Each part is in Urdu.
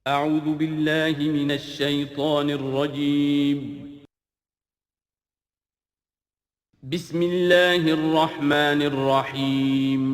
اعوذ باللہ من الشیطان الرجیم بسم اللہ الرحمن الرحیم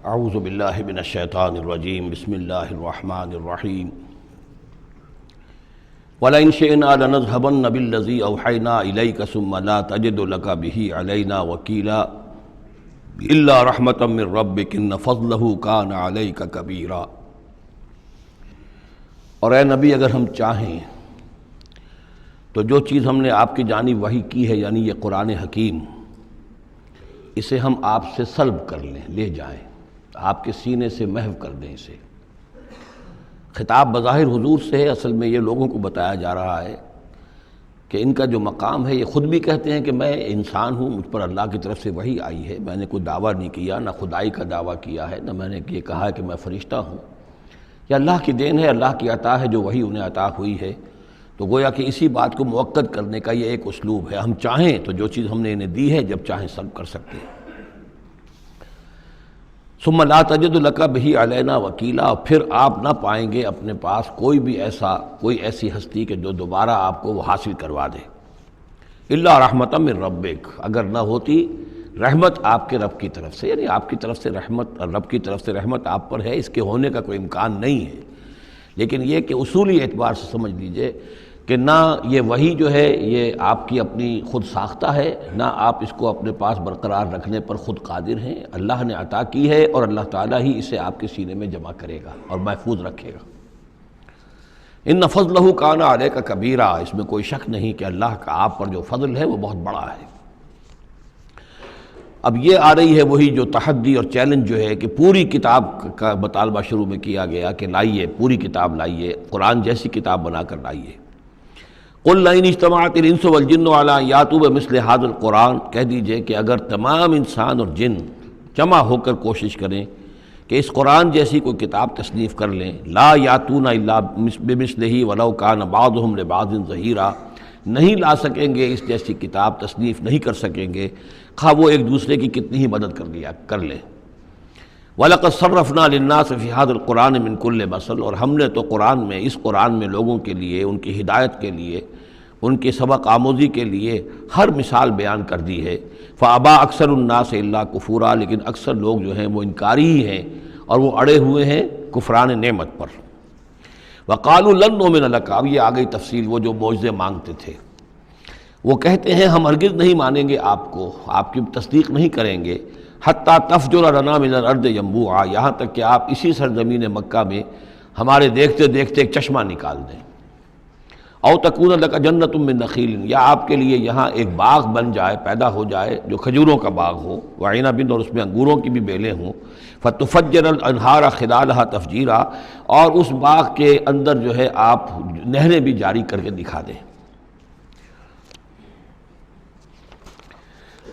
اعوذ باللہ من الشیطان الرجیم بسم اللہ الرحمن الرحیم وَلَئِن شِئْنَا لَنَذْهَبَنَّ بِالَّذِي أَوْحَيْنَا إِلَيْكَ ثُمَّ لَا تَجِدُ لَكَ بِهِ عَلَيْنَا وَكِيلًا إِلَّا رَحْمَةً مِّن رَّبِّكَ إِنَّ فَضْلَهُ كَانَ عَلَيْكَ كَبِيرًا۔ اور اے نبی اگر ہم چاہیں تو جو چیز ہم نے آپ کی جانب وحی کی ہے، یعنی یہ قرآن حکیم، اسے ہم آپ سے سلب کر لے جائیں، آپ کے سینے سے محو کر دیں اسے۔ خطاب بظاہر حضور سے ہے، اصل میں یہ لوگوں کو بتایا جا رہا ہے کہ ان کا جو مقام ہے، یہ خود بھی کہتے ہیں کہ میں انسان ہوں، مجھ پر اللہ کی طرف سے وحی آئی ہے، میں نے کوئی دعویٰ نہیں کیا، نہ خدائی کا دعویٰ کیا ہے، نہ میں نے یہ کہا ہے کہ میں فرشتہ ہوں، یہ اللہ کی دین ہے، اللہ کی عطا ہے جو وحی انہیں عطا ہوئی ہے۔ تو گویا کہ اسی بات کو مؤکد کرنے کا یہ ایک اسلوب ہے، ہم چاہیں تو جو چیز ہم نے انہیں دی ہے جب چاہیں سلب کر سکتے ہیں۔ ثم لا تجد لک بہ علینا وکیلا، اور پھر آپ نہ پائیں گے اپنے پاس کوئی ایسی ہستی کہ جو دوبارہ آپ کو وہ حاصل کروا دے۔ الا رحمۃ من ربک، اگر نہ ہوتی رحمت آپ کے رب کی طرف سے، یعنی آپ کی طرف سے رحمت، رب کی طرف سے رحمت آپ پر ہے، اس کے ہونے کا کوئی امکان نہیں ہے، لیکن یہ کہ اصولی اعتبار سے سمجھ لیجئے کہ نہ یہ وحی جو ہے یہ آپ کی اپنی خود ساختہ ہے، نہ آپ اس کو اپنے پاس برقرار رکھنے پر خود قادر ہیں، اللہ نے عطا کی ہے اور اللہ تعالیٰ ہی اسے آپ کے سینے میں جمع کرے گا اور محفوظ رکھے گا۔ ان فضلہ کان علیک کبیرا، اس میں کوئی شک نہیں کہ اللہ کا آپ پر جو فضل ہے وہ بہت بڑا ہے۔ اب یہ آ رہی ہے وہی جو تحدی اور چیلنج جو ہے کہ پوری کتاب کا مطالبہ شروع میں کیا گیا کہ لائیے، پوری کتاب لائیے، قرآن جیسی کتاب بنا کر لائیے۔ قل لئن اجتمعت الانس والجن علی ان یاتوا بمثل ھذا القرآن، کہہ دیجئے کہ اگر تمام انسان اور جن جمع ہو کر کوشش کریں کہ اس قرآن جیسی کوئی کتاب تصنیف کر لیں، لا یاتون الا بمثلہ ولو کان بعضهم لبعض ظہیرا، نہیں لا سکیں گے اس جیسی کتاب، تصنیف نہیں کر سکیں گے، خواہ وہ ایک دوسرے کی کتنی ہی مدد کر لیں۔ وَلَقَدْ صَرَّفْنَا لِلنَّاسِ فِي هَذَا الْقُرْآنِ مِنْ كُلِّ مَثَلٍ، اور ہم نے تو قرآن میں، اس قرآن میں لوگوں کے لیے، ان کی ہدایت کے لیے، ان کے سبق آموزی کے لیے ہر مثال بیان کر دی ہے۔ فَأَبَىٰ أَكْثَرُ النَّاسِ إِلَّا كُفُورًا، لیکن اکثر لوگ جو ہیں وہ انکاری ہی ہیں اور وہ اڑے ہوئے ہیں کفران نعمت پر۔ وَقَالُوا لَن نُّؤْمِنَ لَكَ، اب یہ آ گئی تفصیل، وہ جو معجزے مانگتے تھے، وہ کہتے ہیں ہم ہرگز نہیں مانیں گے آپ کو، آپ کی تصدیق نہیں کریں گے، حتیٰ تفجر لنا من الارض ینبوعا، یہاں تک کہ آپ اسی سرزمین مکہ میں ہمارے دیکھتے دیکھتے ایک چشمہ نکال دیں۔ او تکون لک جنۃ من نخیل، یا آپ کے لیے یہاں ایک باغ بن جائے، پیدا ہو جائے جو کھجوروں کا باغ ہو، وعنب، اور اس میں انگوروں کی بھی بیلیں ہوں، فتفجر الانہار خلالھا تفجیرا، اور اس باغ کے اندر جو ہے آپ نہریں بھی جاری کر کے دکھا دیں۔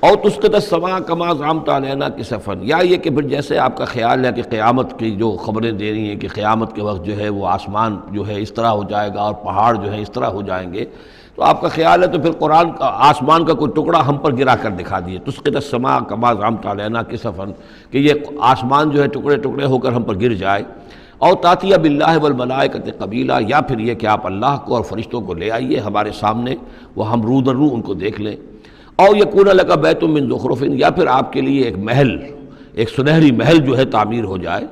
اور تسقط السماء کما زعمت علینا کسفا، یا یہ کہ پھر جیسے آپ کا خیال ہے کہ قیامت کی جو خبریں دے رہی ہیں کہ قیامت کے وقت جو ہے وہ آسمان جو ہے اس طرح ہو جائے گا اور پہاڑ جو ہے اس طرح ہو جائیں گے، تو آپ کا خیال ہے تو پھر قرآن کا آسمان کا کوئی ٹکڑا ہم پر گرا کر دکھا دیے، تسقط السماء کما زعمت علینا کسفا، کہ یہ آسمان جو ہے ٹکڑے ٹکڑے ہو کر ہم پر گر جائے۔ اور تاتی باللہ والملائکۃ قبیلا، یا پھر یہ کہ آپ اللہ کو اور فرشتوں کو لے آئیے ہمارے سامنے، وہ ہم رو در رو ان کو دیکھ لیں۔ او یکون لک بیت من زخرف، یا پھر آپ کے لیے ایک محل، ایک سنہری محل جو ہے تعمیر ہو جائے۔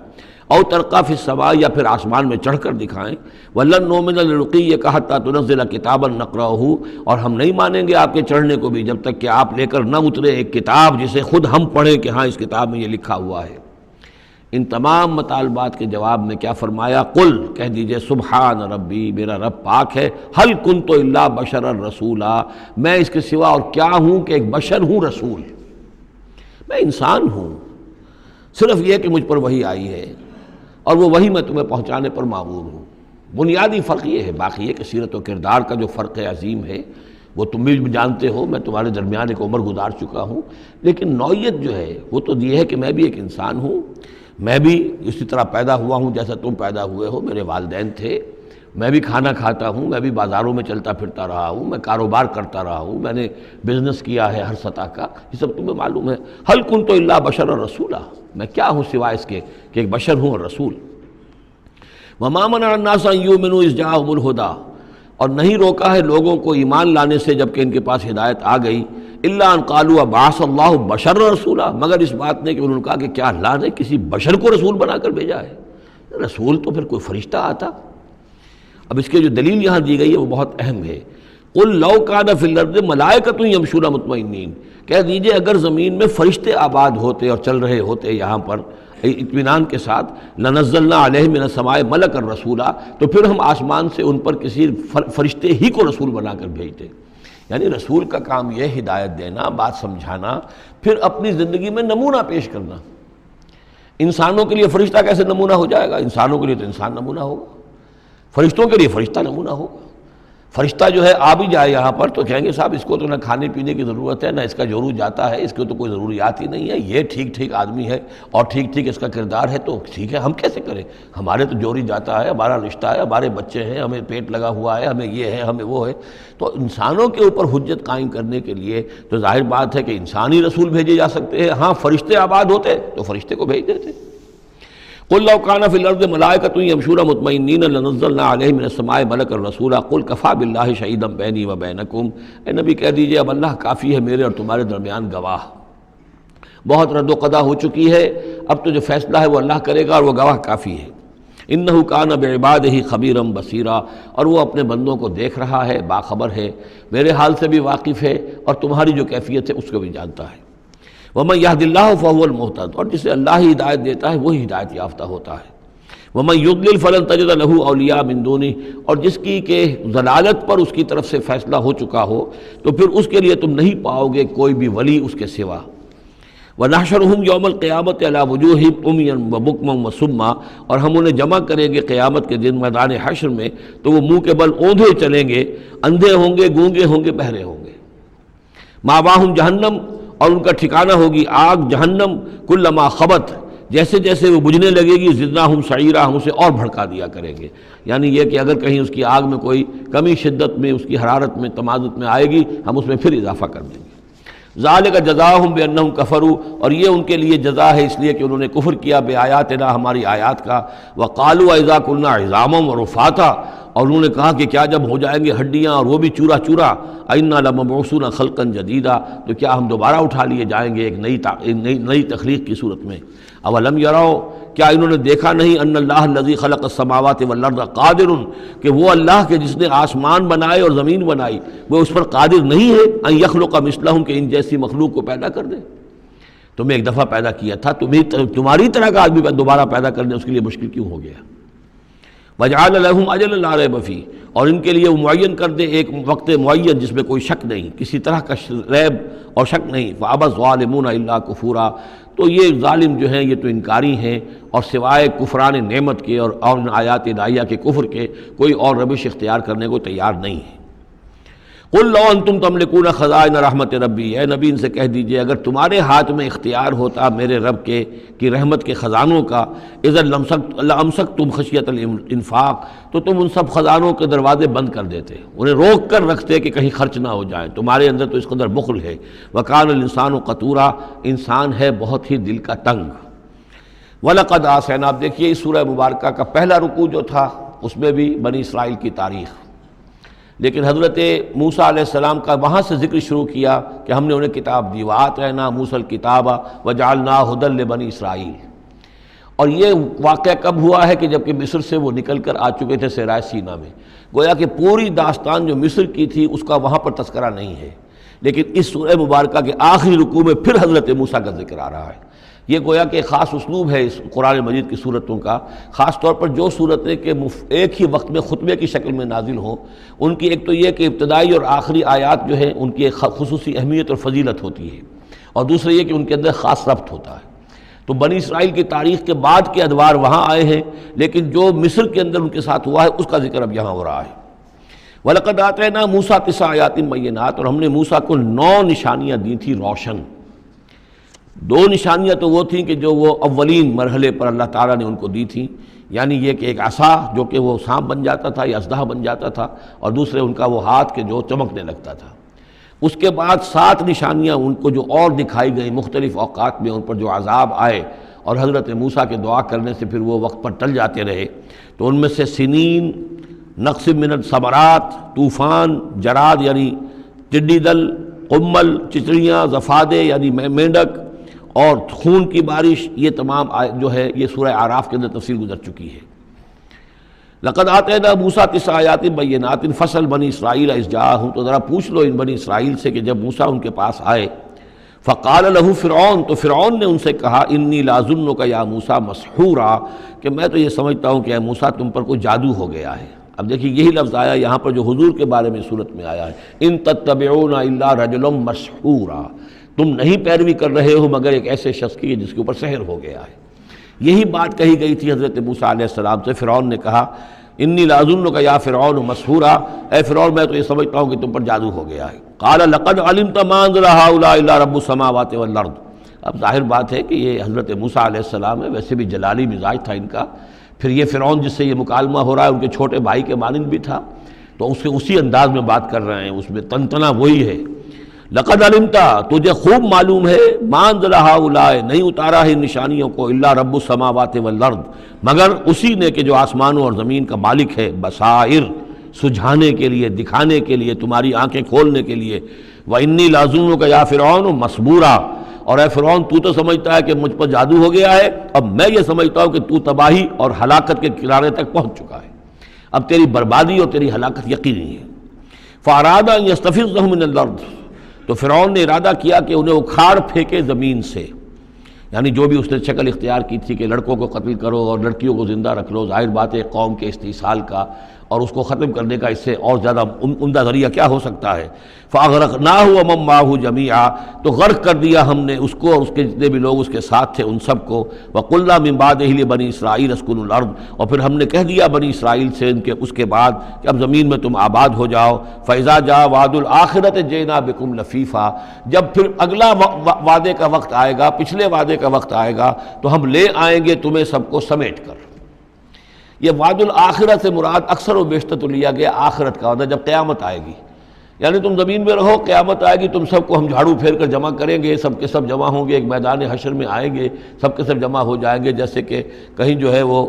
او ترقی فی السماء، یا پھر آسمان میں چڑھ کر دکھائیں۔ ولن نؤمن لرقیک حتی تنزل کتابا نقرأہ، اور ہم نہیں مانیں گے آپ کے چڑھنے کو بھی جب تک کہ آپ لے کر نہ اترے ایک کتاب جسے خود ہم پڑھیں کہ ہاں اس کتاب میں یہ لکھا ہوا ہے۔ ان تمام مطالبات کے جواب میں کیا فرمایا؟ قل، کہہ دیجئے سبحان ربی، میرا رب پاک ہے، هل کنت الا بشرا رسولا، میں اس کے سوا اور کیا ہوں کہ ایک بشر ہوں، رسول، میں انسان ہوں، صرف یہ کہ مجھ پر وحی آئی ہے اور وہ وحی میں تمہیں پہنچانے پر مامور ہوں۔ بنیادی فرق یہ ہے، باقی یہ کہ سیرت و کردار کا جو فرق عظیم ہے وہ تم بھی جانتے ہو میں تمہارے درمیان ایک عمر گزار چکا ہوں، لیکن نوعیت جو ہے وہ تو یہ ہے کہ میں بھی ایک انسان ہوں، میں بھی اسی طرح پیدا ہوا ہوں جیسا تم پیدا ہوئے ہو، میرے والدین تھے، میں بھی کھانا کھاتا ہوں، میں بھی بازاروں میں چلتا پھرتا رہا ہوں، میں کاروبار کرتا رہا ہوں، میں نے بزنس کیا ہے ہر سطح کا، یہ سب تمہیں معلوم ہے۔ حل کنت الا بشرا رسولا، میں کیا ہوں سوائے اس کے کہ ایک بشر ہوں اور رسول۔ وما منع الناس ان یؤمنوا اذ جاءهم الہدی، اور نہیں روکا ہے لوگوں کو ایمان لانے سے جب کہ ان کے پاس ہدایت آ گئی، الا ان قالوا ابعث اللہ بشرا رسولا، مگر اس بات نے کہ انہوں نے کہا کہ کیا اللہ نے کسی بشر کو رسول بنا کر بھیجا ہے؟ رسول تو پھر کوئی فرشتہ آتا۔ اب اس کے جو دلیل یہاں دی گئی ہے وہ بہت اہم ہے۔ قل لو کان فی الارض ملائکۃ یمشون مطمئنین، کہہ دیجئے اگر زمین میں فرشتے آباد ہوتے اور چل رہے ہوتے یہاں پر اطمینان کے ساتھ، لنزلنا علیہم من السماء ملکا رسولا، تو پھر ہم آسمان سے ان پر کسی فرشتے ہی کو رسول بنا کر بھیجتے۔ یعنی رسول کا کام یہ ہدایت دینا، بات سمجھانا، پھر اپنی زندگی میں نمونہ پیش کرنا۔ انسانوں کے لیے فرشتہ کیسے نمونہ ہو جائے گا؟ انسانوں کے لیے تو انسان نمونہ ہوگا، فرشتوں کے لیے فرشتہ نمونہ ہوگا۔ فرشتہ جو ہے آ بھی جائے یہاں پر تو کہیں گے صاحب اس کو تو نہ کھانے پینے کی ضرورت ہے، نہ اس کا جورو جاتا ہے، اس کو تو کوئی ضروریات ہی نہیں ہے، یہ ٹھیک ٹھیک آدمی ہے اور ٹھیک ٹھیک اس کا کردار ہے، تو ٹھیک ہے ہم کیسے کریں؟ ہمارے تو جوری جاتا ہے، ہمارا رشتہ ہے، ہمارے بچے ہیں، ہمیں پیٹ لگا ہوا ہے، ہمیں یہ ہے، ہمیں وہ ہے۔ تو انسانوں کے اوپر حجت قائم کرنے کے لیے تو ظاہر بات ہے کہ انسانی رسول بھیجے جا سکتے ہیں۔ ہاں فرشتے آباد ہوتے تو فرشتے کو بھیج دیتے۔ قل لو کان فی الارض ملائکۃ یمشون مطمئنین لنزلنا علیہم من السماء ملکا رسولا قل کفی باللہ شہیدا بینی و بینکم، اے نبی کہہ دیجئے اب اللہ کافی ہے میرے اور تمہارے درمیان گواہ۔ بہت رد و قضا ہو چکی ہے، اب تو جو فیصلہ ہے وہ اللہ کرے گا اور وہ گواہ کافی ہے۔ انہ کان بعبادہ خبیرا بصیرا، اور وہ اپنے بندوں کو دیکھ رہا ہے، باخبر ہے، میرے حال سے بھی واقف ہے اور تمہاری جو کیفیت ہے اس کو بھی جانتا ہے۔ وَمَن يَهْدِ اللَّهُ فَهُوَ الْمُهْتَدِ، اور جسے اللہ ہی ہدایت دیتا ہے وہی ہدایت یافتہ ہوتا ہے۔ وَمَن يُضْلِلْ فَلَن تَجِدَ لَهُ أَوْلِيَاءَ مِن دُونِهِ، اور جس کی کہ ضلالت پر اس کی طرف سے فیصلہ ہو چکا ہو تو پھر اس کے لیے تم نہیں پاؤ گے کوئی بھی ولی اس کے سوا۔ وَنَحْشُرُهُمْ يَوْمَ الْقِيَامَةِ عَلَىٰ وُجُوهِهِمْ عُمْيًا وَبُكْمًا وَصُمًّا، اور ہم انہیں جمع کریں گے قیامت کے دن میدان حشر میں تو وہ منہ کے بل اوندھے چلیں گے، اندھے ہوں گے، گونگے ہوں گے، بہرے ہوں گے۔ مَأْوَاهُمْ جَهَنَّمُ، اور ان کا ٹھکانہ ہوگی آگ جہنم، کلما خبت، جیسے جیسے وہ بجھنے لگے گی زدناہم سعیرا، ہم اسے اور بھڑکا دیا کریں گے۔ یعنی یہ کہ اگر کہیں اس کی آگ میں کوئی کمی شدت میں، اس کی حرارت میں، تمازت میں آئے گی، ہم اس میں پھر اضافہ کر دیں گے۔ ذالک جزاؤہم بانہم کفروا، اور یہ ان کے لیے جزا ہے اس لیے کہ انہوں نے کفر کیا بآیاتنا، ہماری آیات کا۔ وقالوا اذا كنا عظاما ورفاتا، اور انہوں نے کہا کہ کیا جب ہو جائیں گے ہڈیاں اور وہ بھی چورا چورا، انا لمبعوثون خلقا جدیدا، تو کیا ہم دوبارہ اٹھا لیے جائیں گے ایک نئی تخلیق کی صورت میں۔ اولم یروا، کیا انہوں نے دیکھا نہیں، ان اللہ الذی خلق السماوات والارض قادر، کہ وہ اللہ کے جس نے آسمان بنائے اور زمین بنائی وہ اس پر قادر نہیں ہے، ان یخلق مثلہم، کہ ان جیسی مخلوق کو پیدا کر دے۔ تمہیں ایک دفعہ پیدا کیا تھا، تمہاری طرح کا آدمی دوبارہ پیدا کرنے اس کے لیے مشکل کیوں ہو گیا؟ وَجَعَلَ لَهُمْ أَجَلًا لَا رَيْبَ فِيهِ، اور ان کے لیے وہ معین کر دے ایک وقت معین جس میں کوئی شک نہیں، کسی طرح کا ریب اور شک نہیں۔ فَأَبَى الظَّالِمُونَ إِلَّا كُفُورًا، تو یہ ظالم جو ہیں یہ تو انکاری ہیں اور سوائے کفران نعمت کے اور ان آیات الہیہ کے کفر کے کوئی اور روش اختیار کرنے کو تیار نہیں ہے۔ قل لو انتم تملکون خزائن رحمت ربی، اے نبی ان سے کہہ دیجئے اگر تمہارے ہاتھ میں اختیار ہوتا میرے رب کے کی رحمت کے خزانوں کا، اذا لامسکتم خشیت الانفاق، تو تم ان سب خزانوں کے دروازے بند کر دیتے، انہیں روک کر رکھتے کہ کہیں خرچ نہ ہو جائیں، تمہارے اندر تو اس قدر بخل ہے۔ وکان الانسان قتورا، انسان ہے بہت ہی دل کا تنگ۔ وَلَقَدْ آتَيْنَا، آپ دیکھیے اس سورہ مبارکہ کا پہلا رکوع جو تھا اس میں بھی بنی اسرائیل کی تاریخ، لیکن حضرت موسیٰ علیہ السلام کا وہاں سے ذکر شروع کیا کہ ہم نے انہیں کتاب دی، وَآتَيْنَا مُوسَى الْكِتَابَ وَجَعَلْنَاهُ هُدًى لِبَنِي اسرائیل۔ اور یہ واقعہ کب ہوا ہے کہ جبکہ مصر سے وہ نکل کر آ چکے تھے صحرائے سینا میں، گویا کہ پوری داستان جو مصر کی تھی اس کا وہاں پر تذکرہ نہیں ہے، لیکن اس سورہ مبارکہ کے آخری رکوع میں پھر حضرت موسیٰ کا ذکر آ رہا ہے۔ یہ گویا کہ خاص اسلوب ہے اس قرآن مجید کی صورتوں کا، خاص طور پر جو صورتیں کہ ایک ہی وقت میں خطبے کی شکل میں نازل ہوں، ان کی ایک تو یہ کہ ابتدائی اور آخری آیات جو ہیں ان کی ایک خصوصی اہمیت اور فضیلت ہوتی ہے، اور دوسرا یہ کہ ان کے اندر خاص ربط ہوتا ہے۔ تو بنی اسرائیل کی تاریخ کے بعد کے ادوار وہاں آئے ہیں، لیکن جو مصر کے اندر ان کے ساتھ ہوا ہے اس کا ذکر اب یہاں ہو رہا ہے۔ وَلَقَدْ آتَيْنَا مُوسَىٰ 9 آیات بینات، اور ہم نے موسیٰ کو 9 نشانیاں دی تھی روشن۔ 2 نشانیاں تو وہ تھیں کہ جو وہ اولین مرحلے پر اللہ تعالیٰ نے ان کو دی تھیں، یعنی یہ کہ ایک عصا جو کہ وہ سانپ بن جاتا تھا یا اژدہا بن جاتا تھا، اور دوسرے ان کا وہ ہاتھ کے جو چمکنے لگتا تھا۔ اس کے بعد 7 نشانیاں ان کو جو اور دکھائی گئیں مختلف اوقات میں، ان پر جو عذاب آئے اور حضرت موسیٰ کے دعا کرنے سے پھر وہ وقت پر ٹل جاتے رہے، تو ان میں سے سنین، نقص من الثمرات، طوفان، جراد یعنی ٹڈی دل، قمل چچڑیاں، ضفادع یعنی مینڈک، اور خون کی بارش، یہ تمام جو ہے یہ سورہ اعراف کے اندر تفصیل گزر چکی ہے۔ لقد آتینا موسیٰ 9 آیات بینات فصل بنی اسرائیل اذ جاءہم، تو ذرا پوچھ لو ان بنی اسرائیل سے کہ جب موسیٰ ان کے پاس آئے، فقال له فرعون، تو فرعون نے ان سے کہا انی لاظنک یا موسیٰ مسحورا، کہ میں تو یہ سمجھتا ہوں کہ اے موسیٰ تم پر کوئی جادو ہو گیا ہے۔ اب دیکھیے یہی لفظ آیا یہاں پر جو حضور کے بارے میں صورت میں آیا ہے، ان تتبعون الا رجلا مسحورا، تم نہیں پیروی کر رہے ہو مگر ایک ایسے شخص کی جس کے اوپر سحر ہو گیا ہے۔ یہی بات کہی گئی تھی حضرت موسیٰ علیہ السلام سے۔ فرعون نے کہا انی لاظنک یا فرعون مسحورا، اے فرعون میں تو یہ سمجھتا ہوں کہ تم پر جادو ہو گیا ہے۔ قال لقد علمت ما انزل هؤلاء الا رب السماوات والارض، اب ظاہر بات ہے کہ یہ حضرت موسیٰ علیہ السلام ہے، ویسے بھی جلالی مزاج تھا ان کا، پھر یہ فرعون جس سے یہ مکالمہ ہو رہا ہے ان کے چھوٹے بھائی کے مانند بھی تھا، تو اس کے اسی انداز میں بات کر رہے ہیں، اس میں تنتنا وہی ہے۔ لقد علمت، تجھے خوب معلوم ہے، ما انزل هؤلاء، نہیں اتارا ہے ان نشانیوں کو، الا رب السماوات والارض، مگر اسی نے کہ جو آسمانوں اور زمین کا مالک ہے، بصائر، سجھانے کے لیے، دکھانے کے لیے، تمہاری آنکھیں کھولنے کے لیے۔ وَإِنِّي لَأَظُنُّكَ يَا فِرْعَوْنُ مَصْبُورًا، اور اے فرعون تو سمجھتا ہے کہ مجھ پر جادو ہو گیا ہے، اب میں یہ سمجھتا ہوں کہ تو تباہی اور ہلاکت کے کنارے تک پہنچ چکا ہے، اب تیری بربادی اور تیری ہلاکت یقینی ہے۔ فَأَرَادَ أَن يَسْتَفِزَّهُم مِّنَ الْأَرْضِ، تو فرعون نے ارادہ کیا کہ انہیں اکھاڑ پھینکے زمین سے، یعنی جو بھی اس نے شکل اختیار کی تھی کہ لڑکوں کو قتل کرو اور لڑکیوں کو زندہ رکھ لو، ظاہر بات ہے قوم کے استحصال کا اور اس کو ختم کرنے کا اس سے اور زیادہ عمدہ ذریعہ کیا ہو سکتا ہے۔ فَأَغْرَقْنَاهُ وَمَن مَّعَهُ جَمِيعًا، تو غرق کر دیا ہم نے اس کو اور اس کے جتنے بھی لوگ اس کے ساتھ تھے ان سب کو۔ وَقُلْنَا مِن بَعْدِهِ لِبَنِي إِسْرَائِيلَ اسْكُنُوا الْأَرْضَ، اور پھر ہم نے کہہ دیا بنی اسرائیل سے ان کے اس کے بعد کہ اب زمین میں تم آباد ہو جاؤ۔ فَإِذَا جَاءَ وَعْدُ الْآخِرَةِ جِئْنَا بِكُمْ لَفِيفًا، جب پھر اگلا وعدے کا وقت آئے گا، پچھلے وعدے کا وقت آئے گا تو ہم لے آئیں گے تمہیں سب کو سمیٹ کر۔ یہ وعد الآخرہ سے مراد اکثر و بیشتر تو لیا گیا آخرت کا وعدہ، جب قیامت آئے گی، یعنی تم زمین میں رہو، قیامت آئے گی تم سب کو ہم جھاڑو پھیر کر جمع کریں گے، سب کے سب جمع ہوں گے، ایک میدان حشر میں آئیں گے، سب کے سب جمع ہو جائیں گے، جیسے کہ کہیں جو ہے وہ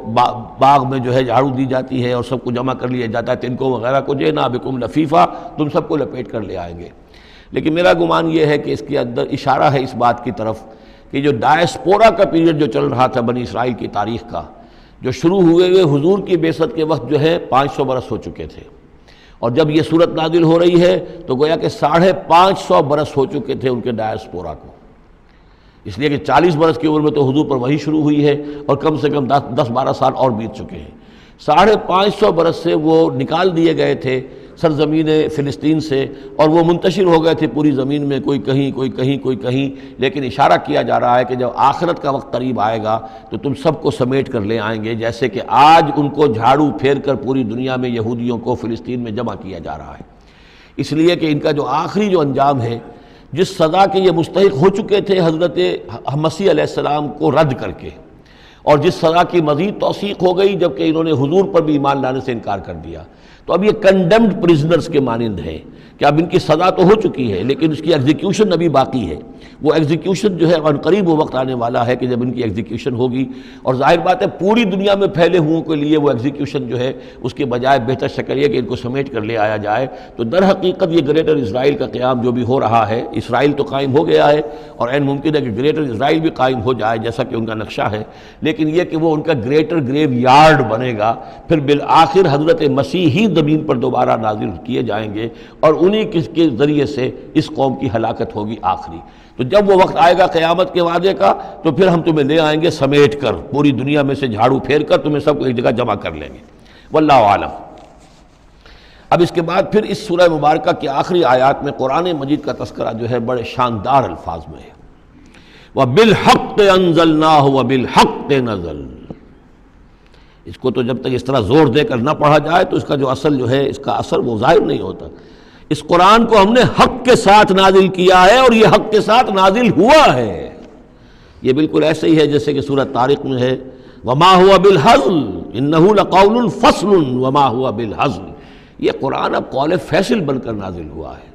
باغ میں جو ہے جھاڑو دی جاتی ہے اور سب کو جمع کر لیا جاتا ہے، تنکوں وغیرہ کو، جئنا بکم لفیفا، تم سب کو لپیٹ کر لے آئیں گے۔ لیکن میرا گمان یہ ہے کہ اس کے اندر اشارہ ہے اس بات کی طرف کہ جو ڈائسپورا کا پیریڈ جو چل رہا تھا بنی اسرائیل کی تاریخ کا، جو شروع ہوئے حضور کی بعثت کے وقت جو ہے 500 برس ہو چکے تھے، اور جب یہ صورت نازل ہو رہی ہے تو گویا کہ 550 برس ہو چکے تھے ان کے ڈائسپورا کو، اس لیے کہ 40 برس کی عمر میں تو حضور پر وحی شروع ہوئی ہے اور کم سے کم 10-12 سال اور بیت چکے ہیں۔ 550 برس سے وہ نکال دیے گئے تھے سرزمین فلسطین سے، اور وہ منتشر ہو گئے تھے پوری زمین میں، کوئی کہیں کوئی کہیں کوئی کہیں، لیکن اشارہ کیا جا رہا ہے کہ جب آخرت کا وقت قریب آئے گا تو تم سب کو سمیٹ کر لے آئیں گے، جیسے کہ آج ان کو جھاڑو پھیر کر پوری دنیا میں یہودیوں کو فلسطین میں جمع کیا جا رہا ہے۔ اس لیے کہ ان کا جو آخری جو انجام ہے، جس سزا کے یہ مستحق ہو چکے تھے حضرت مسیح علیہ السلام کو رد کر کے، اور جس سزا کی مزید توثیق ہو گئی جبکہ انہوں نے حضور پر بھی ایمان لانے سے انکار کر دیا، تو اب یہ کنڈمڈ پرزنرز کے مانند ہیں کہ اب ان کی سزا تو ہو چکی ہے لیکن اس کی ایگزیکیوشن ابھی باقی ہے۔ وہ ایگزیکیوشن جو ہے ان قریب وہ وقت آنے والا ہے کہ جب ان کی ایگزیکیوشن ہوگی، اور ظاہر بات ہے پوری دنیا میں پھیلے ہوئوں کے لیے وہ ایگزیکیوشن جو ہے اس کے بجائے بہتر شکل یہ کہ ان کو سمیٹ کر لے آیا جائے۔ تو در حقیقت یہ گریٹر اسرائیل کا قیام جو بھی ہو رہا ہے، اسرائیل تو قائم ہو گیا ہے اور عین ممکن ہے کہ گریٹر اسرائیل بھی قائم ہو جائے جیسا کہ ان کا نقشہ ہے، لیکن یہ کہ وہ ان کا گریٹر گریو یارڈ بنے گا، پھر بالآخر حضرت مسیح ہی زمین پر دوبارہ نازل کیے جائیں گے اور انہی کے ذریعے سے اس قوم کی ہلاکت ہوگی آخری۔ تو جب وہ وقت آئے گا قیامت کے وعدے کا تو پھر ہم تمہیں لے آئیں گے سمیٹ کر، پوری دنیا میں سے جھاڑو پھیر کر تمہیں سب کو ایک جگہ جمع کر لیں گے۔ واللہ عالم۔ اب اس کے بعد پھر اس سورہ مبارکہ کی آخری آیات میں قرآن مجید کا تذکرہ جو ہے بڑے شاندار الفاظ میں ہے۔ وَبِالْحَقِّ أَنزَلْنَاهُ وَبِالْحَقِّ نَزَلَ، اس کو تو جب تک اس طرح زور دے کر نہ پڑھا جائے تو اس کا جو اصل جو ہے اس کا اثر وہ ظاہر نہیں ہوتا۔ اس قرآن کو ہم نے حق کے ساتھ نازل کیا ہے اور یہ حق کے ساتھ نازل ہوا ہے۔ یہ بالکل ایسے ہی ہے جیسے کہ سورۃ طارق میں ہے وما هو بالهزل انه لقول فصل وما هو بالهزل۔ یہ قرآن اب قول فیصل بن کر نازل ہوا ہے،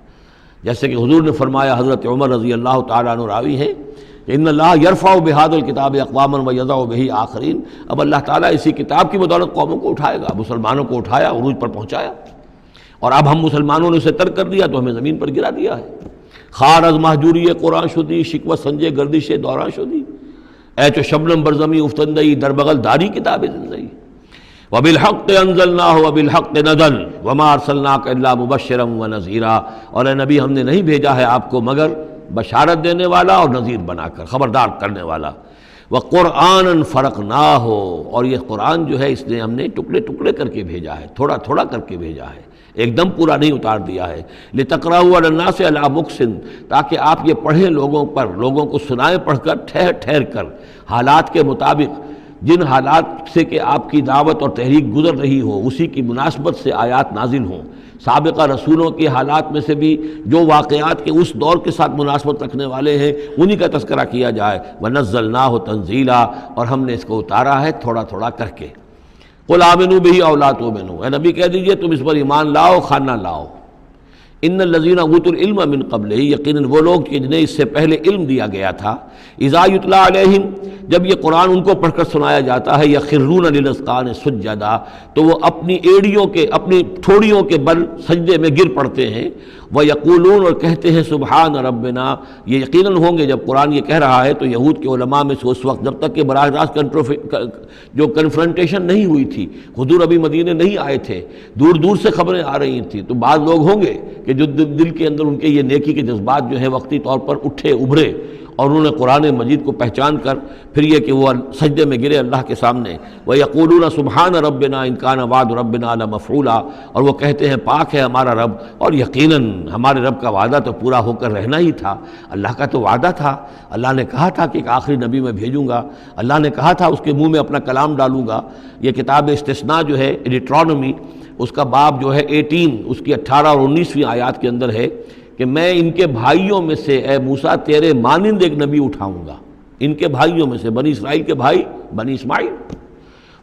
جیسے کہ حضور نے فرمایا، حضرت عمر رضی اللہ تعالیٰ عنہ راوی ہے کہ ان اللہ یرفع بہذا الکتاب اقواما ویضع بہ آخرین۔ اب اللہ تعالیٰ اسی کتاب کی بدولت قوموں کو اٹھائے گا، مسلمانوں کو اٹھایا، عروج پر پہنچایا، اور اب ہم مسلمانوں نے اسے ترک کر دیا تو ہمیں زمین پر گرا دیا ہے۔ خار از محجوری قرآن شدی شکوہ سنجے گردش دوران شدی، اے چو شبنم برزمی افتندئی در بغل داری کتاب زندگی، وبالحق انزلناہ وبالحق نزل وما ارسلناک الا مبشرا ونذیرا۔ اور اے نبی ہم نے نہیں بھیجا ہے آپ کو مگر بشارت دینے والا اور نذیر بنا کر، خبردار کرنے والا۔ وقرآنا فرقناہ، اور یہ قرآن جو ہے اس نے ہم نے ٹکڑے ٹکڑے کر کے بھیجا ہے، تھوڑا تھوڑا کر کے بھیجا ہے، ایک دم پورا نہیں اتار دیا ہے۔ لتقرأوا علی الناس علی مکث، تاکہ آپ یہ پڑھیں لوگوں پر، لوگوں کو سنائیں پڑھ کر، ٹھہر ٹھہر کر، حالات کے مطابق، جن حالات سے کہ آپ کی دعوت اور تحریک گزر رہی ہو اسی کی مناسبت سے آیات نازل ہوں۔ سابقہ رسولوں کے حالات میں سے بھی جو واقعات کے اس دور کے ساتھ مناسبت رکھنے والے ہیں انہی کا تذکرہ کیا جائے۔ وَنَزَّلْنَاهُ تَنزِيلًا، اور ہم نے اس کو اتارا ہے تھوڑا تھوڑا کر کے۔ قُلْ آمِنُوا بِهِ أَوْ لَا تُؤْمِنُوا، اے نبی کہہ دیجئے تم اس پر ایمان لاؤ خواہ نہ لاؤ۔ ان الذین اوتوا العلم من قبلہ، یقیناً وہ لوگ جنہیں اس سے پہلے علم دیا گیا تھا، اذا یتلی علیہم، جب یہ قرآن ان کو پڑھ کر سنایا جاتا ہے، یخرون للاذقان سجدا، تو وہ اپنی ایڑیوں کے، اپنی ٹھوڑیوں کے بل سجدے میں گر پڑتے ہیں۔ ویقولون، اور کہتے ہیں سبحان ربنا، یہ یقیناً ہوں گے جب قرآن یہ کہہ رہا ہے تو یہود کے علماء میں سے اس وقت جب تک کہ براہ راست جو کنفرنٹیشن نہیں ہوئی تھی، حضور ابھی مدینے نہیں آئے تھے، دور دور سے خبریں آ رہی تھیں، تو بعض لوگ ہوں گے کہ جو دل کے اندر ان کے یہ نیکی کے جذبات جو ہیں وقتی طور پر اٹھے ابھرے، اور انہوں نے قرآن مجید کو پہچان کر پھر یہ کہ وہ سجدے میں گرے اللہ کے سامنے۔ وَيَقُولُونَ سُبْحَانَ رَبِّنَا إِن كَانَ وَعْدُ رَبِّنَا لَمَفْعُولًا، اور وہ کہتے ہیں پاک ہے ہمارا رب، اور یقیناً ہمارے رب کا وعدہ تو پورا ہو کر رہنا ہی تھا۔ اللہ کا تو وعدہ تھا، اللہ نے کہا تھا کہ ایک آخری نبی میں بھیجوں گا، اللہ نے کہا تھا اس کے منہ میں اپنا کلام ڈالوں گا۔ یہ کتاب استثناء جو ہے ڈیٹرانومی، اس کا باب جو ہے 18، اس کی 18 اور 19ویں آیات کے اندر ہے کہ میں ان کے بھائیوں میں سے اے موسیٰ تیرے مانند ایک نبی اٹھاؤں گا، ان کے بھائیوں میں سے، بنی اسرائیل کے بھائی بنی اسماعیل،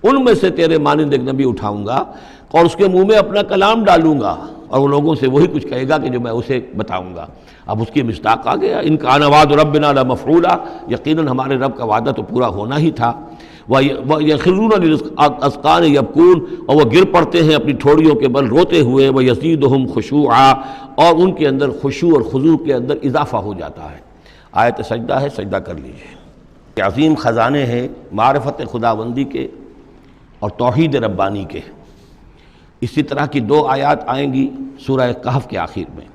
ان میں سے تیرے مانند ایک نبی اٹھاؤں گا اور اس کے منہ میں اپنا کلام ڈالوں گا، اور وہ لوگوں سے وہی کچھ کہے گا کہ جو میں اسے بتاؤں گا۔ اب اس کی مصداق آ گیا، ان کان وعد ربنا لمفعولا، یقیناً ہمارے رب کا وعدہ تو پورا ہونا ہی تھا۔ وَيَخِرُّونَ لِلْأَذْقَانِ يَبْكُونَ، اور وہ گر پڑتے ہیں اپنی ٹھوڑیوں کے بل روتے ہوئے۔ وَيَزِيدُهُمْ خُشُوعًا، اور ان کے اندر خشوع اور خضوع کے اندر اضافہ ہو جاتا ہے۔ آیت سجدہ ہے، سجدہ کر لیجئے۔ عظیم خزانے ہیں معرفت خداوندی کے اور توحید ربانی کے۔ اسی طرح کی 2 آیات آئیں گی سورہ کہف کے آخر میں۔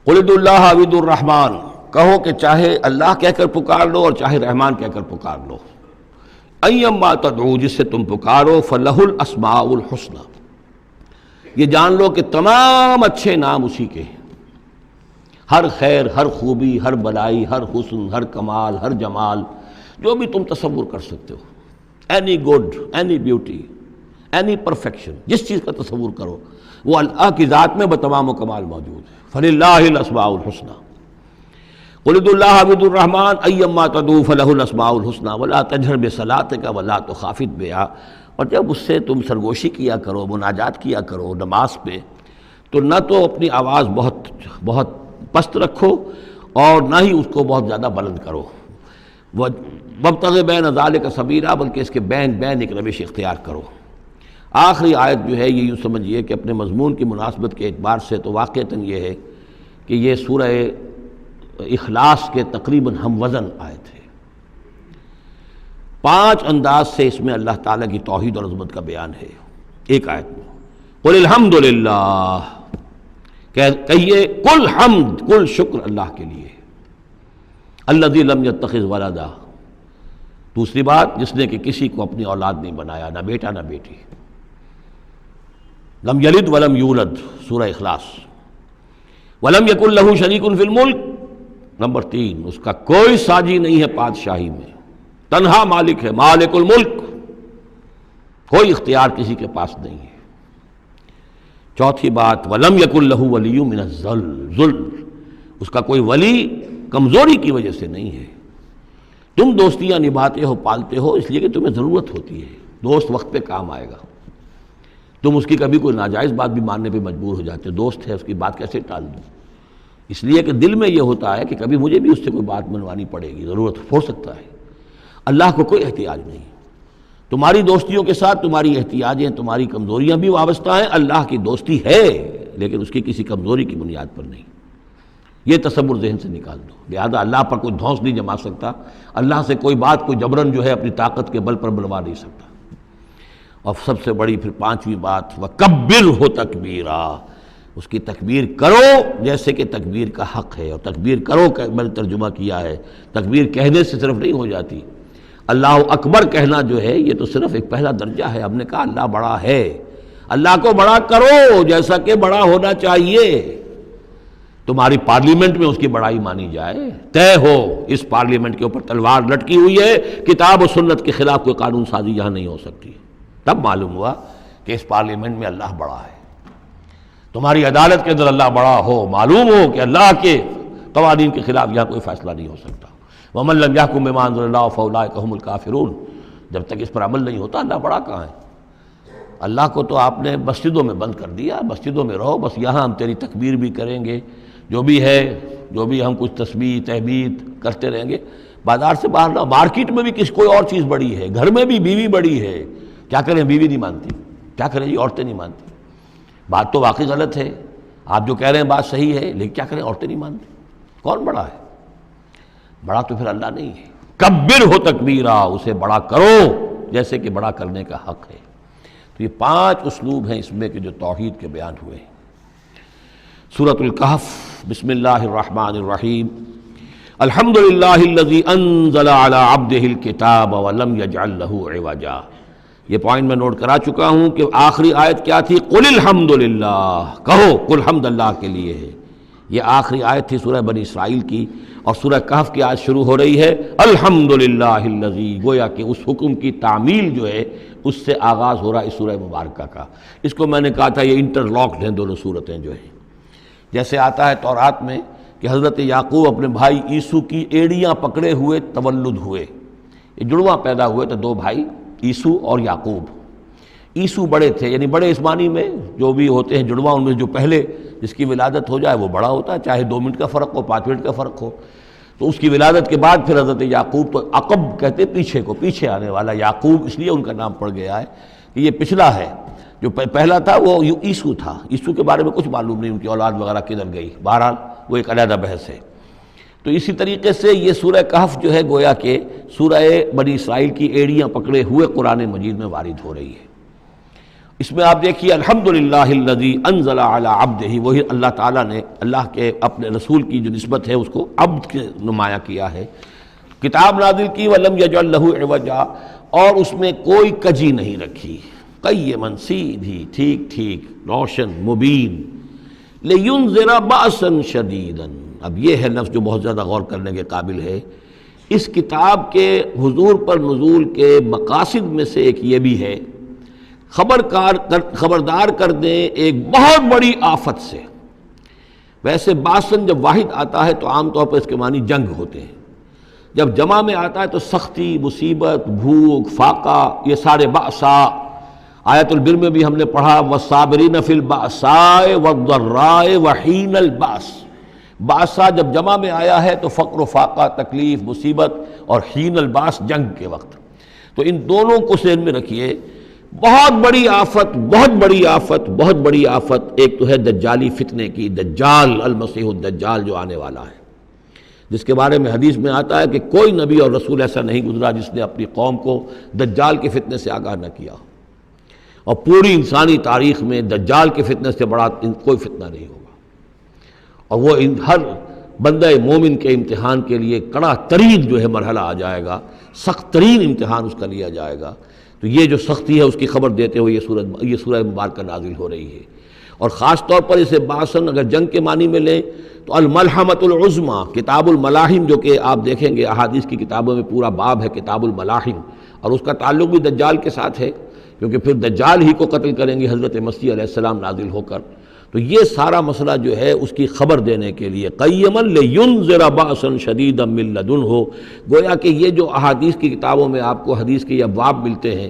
قُلِ ادعوا اللَّهَ أَوِ ادعوا الرَّحْمَٰنَ، کہو کہ چاہے اللہ کہہ کر پکار لو اور چاہے رحمان کہہ کر پکار لو۔ ایما تدعو، جس سے تم پکارو، فلہ الاسماء الحسنی، یہ جان لو کہ تمام اچھے نام اسی کے ہیں، ہر خیر، ہر خوبی، ہر بلائی، ہر حسن، ہر کمال، ہر جمال، جو بھی تم تصور کر سکتے ہو، any good, any beauty, any perfection, جس چیز کا تصور کرو وہ اللہ کی ذات میں بتمام و کمال موجود ہے۔ فللہ الاسماء الحسنی، قل ادعوا اللہ أو ادعوا الرحمن ایما تدعوا فلہ الاسماء الحسنی ولا تجہر بصلاتک ولا تخافت بہا۔ اور جب اس سے تم سرگوشی کیا کرو، مناجات کیا کرو نماز پہ، تو نہ تو اپنی آواز بہت بہت پست رکھو اور نہ ہی اس کو بہت زیادہ بلند کرو۔ وابتغ بین ذالک سبیلا، بلکہ اس کے بین ایک روش اختیار کرو۔ آخری آیت جو ہے یہ یوں سمجھیے کہ اپنے مضمون کی مناسبت کے اعتبار سے تو واقعتاً یہ ہے کہ یہ سورہ اخلاص کے تقریباً ہم وزن آیت ہے۔ 5 انداز سے اس میں اللہ تعالیٰ کی توحید اور عظمت کا بیان ہے ایک آیت میں۔ قل الحمدللہ، کہیے کل حمد، کل شکر اللہ کے لیے، الذی لم یتخذ ولدا، دوسری بات جس نے کہ کسی کو اپنی اولاد نہیں بنایا، نہ بیٹا نہ بیٹی، لم یلد ولم یولد، سورہ اخلاص۔ ولم یکن لہ شریک فی الملک، نمبر 3 اس کا کوئی ساجی نہیں ہے بادشاہی میں، تنہا مالک ہے، مالک الملک۔ کوئی اختیار کسی کے پاس نہیں ہے۔ چوتھی بات وَلَمْ يَكُنْ لَهُ وَلِيٌّ مِّنَ الذُّلِّ، اس کا کوئی ولی کمزوری کی وجہ سے نہیں ہے۔ تم دوستیاں نبھاتے ہو، پالتے ہو اس لیے کہ تمہیں ضرورت ہوتی ہے، دوست وقت پہ کام آئے گا۔ تم اس کی کبھی کوئی ناجائز بات بھی ماننے پہ مجبور ہو جاتے ہو، دوست ہے اس کی بات کیسے ٹال دوں؟ اس لیے کہ دل میں یہ ہوتا ہے کہ کبھی مجھے بھی اس سے کوئی بات منوانی پڑے گی، ضرورت ہو سکتا ہے۔ اللہ کو کوئی احتیاج نہیں۔ تمہاری دوستیوں کے ساتھ تمہاری احتیاجیں، تمہاری کمزوریاں بھی وابستہ ہیں۔ اللہ کی دوستی ہے لیکن اس کی کسی کمزوری کی بنیاد پر نہیں، یہ تصور ذہن سے نکال دو۔ لہذا اللہ پر کوئی دھونس نہیں جما سکتا، اللہ سے کوئی بات کوئی جبرن جو ہے اپنی طاقت کے بل پر بنوا نہیں سکتا۔ اور سب سے بڑی پھر پانچویں بات وَكَبِّرْهُ تَكْبِيرًا، اس کی تکبیر کرو جیسے کہ تکبیر کا حق ہے۔ اور تکبیر کرو کہ میں نے ترجمہ کیا ہے، تکبیر کہنے سے صرف نہیں ہو جاتی، اللہ اکبر کہنا جو ہے یہ تو صرف ایک پہلا درجہ ہے۔ ہم نے کہا اللہ بڑا ہے، اللہ کو بڑا کرو جیسا کہ بڑا ہونا چاہیے۔ تمہاری پارلیمنٹ میں اس کی بڑائی مانی جائے، طے ہو اس پارلیمنٹ کے اوپر تلوار لٹکی ہوئی ہے، کتاب و سنت کے خلاف کوئی قانون سازی یہاں نہیں ہو سکتی، تب معلوم ہوا کہ اس پارلیمنٹ میں اللہ بڑا ہے۔ تمہاری عدالت کے اندر اللہ بڑا ہو، معلوم ہو کہ اللہ کے قوانین کے خلاف یہاں کوئی فیصلہ نہیں ہو سکتا۔ وَمَن لَّمْ يَحْكُم بِمَا أَنزَلَ اللَّهُ فَأُولَٰئِكَ هُمُ الْكَافِرُونَ، جب تک اس پر عمل نہیں ہوتا اللہ بڑا کہاں ہے؟ اللہ کو تو آپ نے مسجدوں میں بند کر دیا، مسجدوں میں رہو، بس یہاں ہم تیری تکبیر بھی کریں گے، جو بھی ہے، جو بھی ہم کچھ تسبیح تحمید کرتے رہیں گے۔ بازار سے باہر نہ، مارکیٹ میں بھی کوئی اور چیز بڑی ہے، گھر میں بھی بیوی بڑی ہے، کیا کریں بیوی نہیں مانتی، کیا کریں جی عورتیں نہیں مانتی۔ بات تو واقعی غلط ہے، آپ جو کہہ رہے ہیں بات صحیح ہے، لیکن کیا کریں عورتیں نہیں مانتی۔ کون بڑا ہے؟ بڑا تو پھر اللہ نہیں ہے۔ کبرہ تکبیرا، اسے بڑا کرو جیسے کہ بڑا کرنے کا حق ہے۔ تو یہ 5 اسلوب ہیں اس میں کہ جو توحید کے بیان ہوئے ہیں۔ سورۃ الکہف، بسم اللہ الرحمن الرحیم، الحمد للہ الذی انزل علی عبدہ الکتاب ولم یجعل لہ عوجا۔ یہ پوائنٹ میں نوٹ کرا چکا ہوں کہ آخری آیت کیا تھی؟ قل الحمد للہ، کہو کل حمد اللہ کے لیے ہے۔ یہ آخری آیت تھی سورہ بنی اسرائیل کی، اور سورہ کہف کی آیت شروع ہو رہی ہے الحمد للہ الذی، گویا کہ اس حکم کی تعمیل جو ہے اس سے آغاز ہو رہا ہے اس سورہ مبارکہ کا۔ اس کو میں نے کہا تھا یہ انٹر لاکڈ ہیں دونوں صورتیں جو ہیں۔ جیسے آتا ہے تورات میں کہ حضرت یعقوب اپنے بھائی عیسو کی ایڑیاں پکڑے ہوئے تولد ہوئے، یہ جڑواں پیدا ہوئے تو 2 بھائی عیسو اور یعقوب۔ عیسو بڑے تھے، یعنی بڑے اس معنی میں جو بھی ہوتے ہیں جڑواں، ان میں جو پہلے جس کی ولادت ہو جائے وہ بڑا ہوتا ہے، چاہے 2 منٹ کا فرق ہو 5 منٹ کا فرق ہو۔ تو اس کی ولادت کے بعد پھر حضرت یعقوب، تو عقب کہتے پیچھے کو، پیچھے آنے والا یعقوب اس لیے ان کا نام پڑ گیا ہے کہ یہ پچھلا ہے۔ جو پہلا تھا وہ عیسو تھا، عیسو کے بارے میں کچھ معلوم نہیں ان کی اولاد وغیرہ کدھر گئی، بہرحال وہ ایک علیحدہ بحث ہے۔ تو اسی طریقے سے یہ سورہ کہف جو ہے گویا کہ سورہ بنی اسرائیل کی ایڑیاں پکڑے ہوئے قرآن مجید میں وارد ہو رہی ہے۔ اس میں آپ دیکھیے الحمدللہ الذی انزل علی عبدہ، وہی اللہ تعالیٰ نے اللہ کے اپنے رسول کی جو نسبت ہے اس کو عبد کے نمایاں کیا ہے۔ کتاب نازل کی ولم یجعل لہ عوجا، اور اس میں کوئی کجی نہیں رکھی، قیما، سیدھی، ٹھیک ٹھیک، روشن، مبین، لینذر بأسا شدیدا۔ اب یہ ہے لفظ جو بہت زیادہ غور کرنے کے قابل ہے۔ اس کتاب کے حضور پر نزول کے مقاصد میں سے ایک یہ بھی ہے خبردار کر دیں ایک بہت بڑی آفت سے۔ ویسے باسن جب واحد آتا ہے تو عام طور پر اس کے معنی جنگ ہوتے ہیں، جب جمع میں آتا ہے تو سختی، مصیبت، بھوک، فاقہ، یہ سارے بأسا۔ آیت البر میں بھی ہم نے پڑھا والصابرین فی البأساء والضراء وحین البأس۔ بأسا جب جمع میں آیا ہے تو فقر و فاقہ، تکلیف، مصیبت، اور حین الباس جنگ کے وقت۔ تو ان دونوں کو ذہن میں رکھیے، بہت بڑی آفت، بہت بڑی آفت، بہت بڑی آفت ایک تو ہے دجالی فتنے کی، دجال المسیح الدجال جو آنے والا ہے، جس کے بارے میں حدیث میں آتا ہے کہ کوئی نبی اور رسول ایسا نہیں گزرا جس نے اپنی قوم کو دجال کے فتنے سے آگاہ نہ کیا، اور پوری انسانی تاریخ میں دجال کے فتنے سے بڑا کوئی فتنہ نہیں ہوگا، اور وہ ہر بندہ مومن کے امتحان کے لیے کڑا ترین جو ہے مرحلہ آ جائے گا، سخت ترین امتحان اس کا لیا جائے گا۔ تو یہ جو سختی ہے اس کی خبر دیتے ہوئے یہ سورہ مبارکہ نازل ہو رہی ہے۔ اور خاص طور پر اسے باسن اگر جنگ کے معنی میں لیں تو الملحمۃ العظمیٰ، کتاب الملاحم جو کہ آپ دیکھیں گے احادیث کی کتابوں میں پورا باب ہے کتاب الملاحم، اور اس کا تعلق بھی دجال کے ساتھ ہے، کیونکہ پھر دجال ہی کو قتل کریں گے حضرت مسیح علیہ السلام نازل ہو کر۔ تو یہ سارا مسئلہ جو ہے اس کی خبر دینے کے لیے قیما لینذر بأسا شدیدا من لدنہ، گویا کہ یہ جو احادیث کی کتابوں میں آپ کو حدیث کے ابواب ملتے ہیں،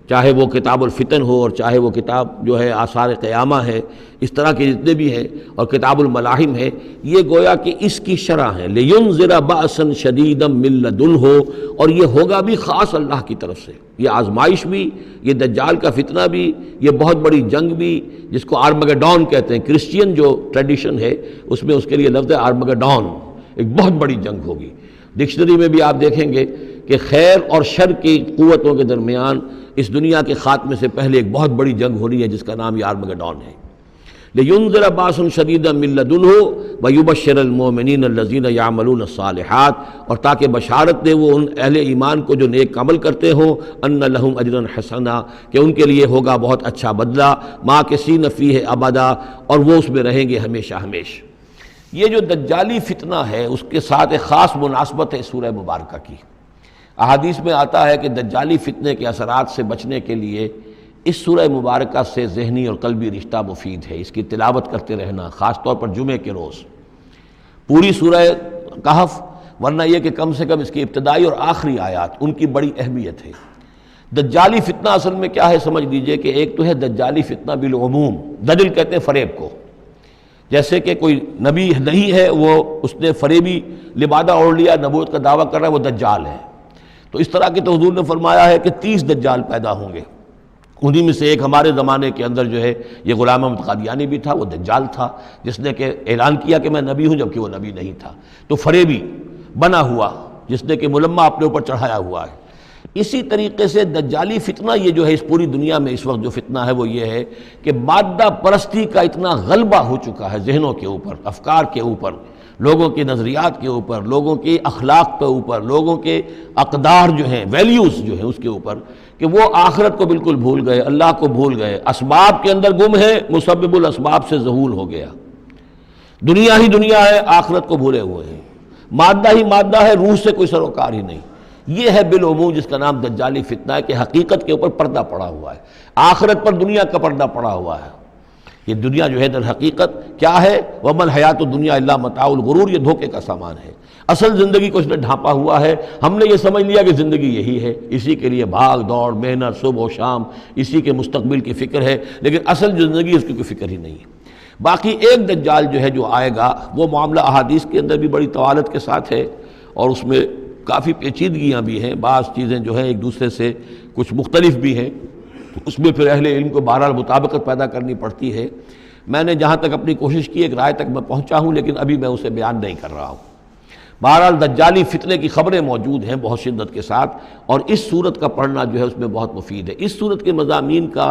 چاہے وہ کتاب الفتن ہو اور چاہے وہ کتاب جو ہے آثار قیامہ ہے، اس طرح کے جتنے بھی ہیں، اور کتاب الملاحم ہے، یہ گویا کہ اس کی شرح ہے لینذر بأسا شدیدا من لدنہ، اور یہ ہوگا بھی خاص اللہ کی طرف سے، یہ آزمائش بھی، یہ دجال کا فتنہ بھی، یہ بہت بڑی جنگ بھی، جس کو آرمگڈون کہتے ہیں، کرسچین جو ٹریڈیشن ہے اس میں اس کے لیے لفظ ہے آرمگڈون، ایک بہت بڑی جنگ ہوگی۔ ڈکشنری میں بھی آپ دیکھیں گے کہ خیر اور شر کی قوتوں کے درمیان اس دنیا کے خاتمے سے پہلے ایک بہت بڑی جنگ ہونی ہے جس کا نام یہ آرمگڈون ہے۔ لِيُنذِرَ بَأْسًا شَدِيدًا مِّن لَّدُنْهُ وَيُبَشِّرَ الْمُؤْمِنِينَ الَّذِينَ يَعْمَلُونَ الصَّالِحَاتِ، اور تاکہ بشارت دے وہ ان اہل ایمان کو جو نیک عمل کرتے ہوں، أَنَّ لَهُمْ أَجْرًا حَسَنًا، کہ ان کے لیے ہوگا بہت اچھا بدلہ، مَاكِثِينَ فِيهِ أَبَدًا، اور وہ اس میں رہیں گے ہمیشہ ہمیش۔ یہ جو دجالی فتنہ ہے اس کے ساتھ ایک خاص مناسبت ہے سورہ مبارکہ کی۔ احادیث میں آتا ہے کہ دجالی فتنے کے اثرات سے بچنے کے لیے اس سورہ مبارکہ سے ذہنی اور قلبی رشتہ مفید ہے، اس کی تلاوت کرتے رہنا، خاص طور پر جمعے کے روز پوری سورہ کہف، ورنہ یہ کہ کم سے کم اس کی ابتدائی اور آخری آیات ان کی بڑی اہمیت ہے۔ دجالی فتنہ اصل میں کیا ہے سمجھ لیجئے کہ ایک تو ہے دجالی فتنہ بالعموم، دجل کہتے ہیں فریب کو، جیسے کہ کوئی نبی نہیں ہے، وہ اس نے فریبی لبادہ اوڑھ لیا، نبوت کا دعویٰ کر رہا ہے، وہ دجال ہے۔ تو اس طرح کی تو حضور نے فرمایا ہے کہ 30 دجال پیدا ہوں گے، انہی میں سے ایک ہمارے زمانے کے اندر جو ہے یہ غلام احمد قادیانی بھی تھا، وہ دجال تھا جس نے کہ اعلان کیا کہ میں نبی ہوں جبکہ وہ نبی نہیں تھا۔ تو فریبی بنا ہوا جس نے کہ ملمہ اپنے اوپر چڑھایا ہوا ہے۔ اسی طریقے سے دجالی فتنہ یہ جو ہے اس پوری دنیا میں اس وقت جو فتنہ ہے وہ یہ ہے کہ مادہ پرستی کا اتنا غلبہ ہو چکا ہے ذہنوں کے اوپر، افکار کے اوپر، لوگوں کے نظریات کے اوپر، لوگوں کے اخلاق کے اوپر، لوگوں کے اقدار جو ہیں، ویلیوز جو ہیں اس کے اوپر، کہ وہ آخرت کو بالکل بھول گئے، اللہ کو بھول گئے، اسباب کے اندر گم ہے، مسبب الاسباب سے ذہول ہو گیا، دنیا ہی دنیا ہے، آخرت کو بھولے ہوئے ہیں، مادہ ہی مادہ ہے، روح سے کوئی سروکار ہی نہیں۔ یہ ہے بالعموم جس کا نام دجالی فتنہ ہے کہ حقیقت کے اوپر پردہ پڑا ہوا ہے، آخرت پر دنیا کا پردہ پڑا ہوا ہے۔ یہ دنیا جو ہے در حقیقت کیا ہے؟ وَمَا الْحَيَاةُ الدُّنْيَا إِلَّا مَتَاعُ الْغُرُورِ، یہ دھوکے کا سامان ہے۔ اصل زندگی کو اس نے ڈھانپا ہوا ہے، ہم نے یہ سمجھ لیا کہ زندگی یہی ہے، اسی کے لیے بھاگ دوڑ، محنت، صبح و شام، اسی کے مستقبل کی فکر ہے، لیکن اصل جو زندگی اس کی کوئی فکر ہی نہیں ہے۔ باقی ایک دجال جو ہے جو آئے گا، وہ معاملہ احادیث کے اندر بھی بڑی طوالت کے ساتھ ہے، اور اس میں کافی پیچیدگیاں بھی ہیں، بعض چیزیں جو ہیں ایک دوسرے سے کچھ مختلف بھی ہیں، اس میں پھر اہل علم کو بہرحال مطابقت پیدا کرنی پڑتی ہے۔ میں نے جہاں تک اپنی کوشش کی ایک رائے تک میں پہنچا ہوں، لیکن ابھی میں اسے بیان نہیں کر رہا ہوں۔ بہرحال دجالی فتنے کی خبریں موجود ہیں بہت شدت کے ساتھ، اور اس صورت کا پڑھنا جو ہے اس میں بہت مفید ہے۔ اس صورت کے مضامین کا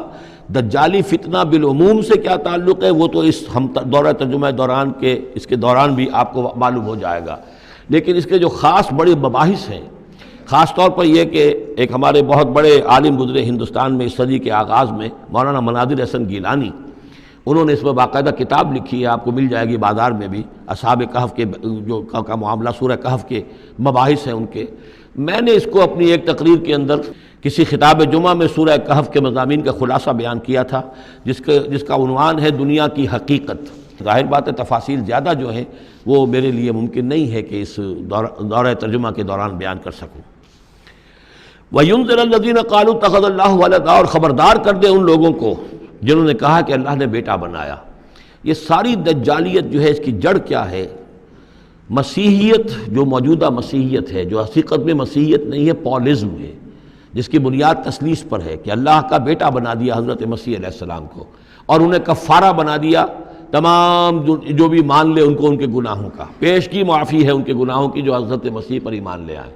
دجالی فتنہ بالعموم سے کیا تعلق ہے وہ تو اس ہم دورہ ترجمہ دوران کے اس کے دوران بھی آپ کو معلوم ہو جائے گا، لیکن اس کے جو خاص بڑے مباحث ہیں، خاص طور پر یہ کہ ایک ہمارے بہت بڑے عالم گزرے ہندوستان میں اس صدی کے آغاز میں، مولانا مناظر حسن گیلانی، انہوں نے اس میں باقاعدہ کتاب لکھی ہے، آپ کو مل جائے گی بازار میں بھی، اصحاب کہف کے جو کا معاملہ، سورہ کہف کے مباحث ہیں ان کے۔ میں نے اس کو اپنی ایک تقریر کے اندر کسی خطاب جمعہ میں سورہ کہف کے مضامین کا خلاصہ بیان کیا تھا، جس کا عنوان ہے دنیا کی حقیقت۔ ظاہر بات ہے تفاصیل زیادہ جو ہیں وہ میرے لیے ممکن نہیں ہے کہ اس دورہ ترجمہ کے دوران بیان کر سکوں۔ وَيُنذِرَ الَّذِينَ قَالُوا اتَّخَذَ اللَّهُ وَلَدًا، اور خبردار کر دے ان لوگوں کو جنہوں نے کہا کہ اللہ نے بیٹا بنایا۔ یہ ساری دجالیت جو ہے اس کی جڑ کیا ہے؟ مسیحیت، جو موجودہ مسیحیت ہے، جو حقیقت میں مسیحیت نہیں ہے، پولزم ہے، جس کی بنیاد تثلیث پر ہے کہ اللہ کا بیٹا بنا دیا حضرت مسیح علیہ السلام کو، اور انہیں کفارہ بنا دیا، تمام جو بھی مان لے ان کو ان کے گناہوں کا، پیش کی معافی ہے ان کے گناہوں کی جو حضرت مسیح پر ایمان لے آئے۔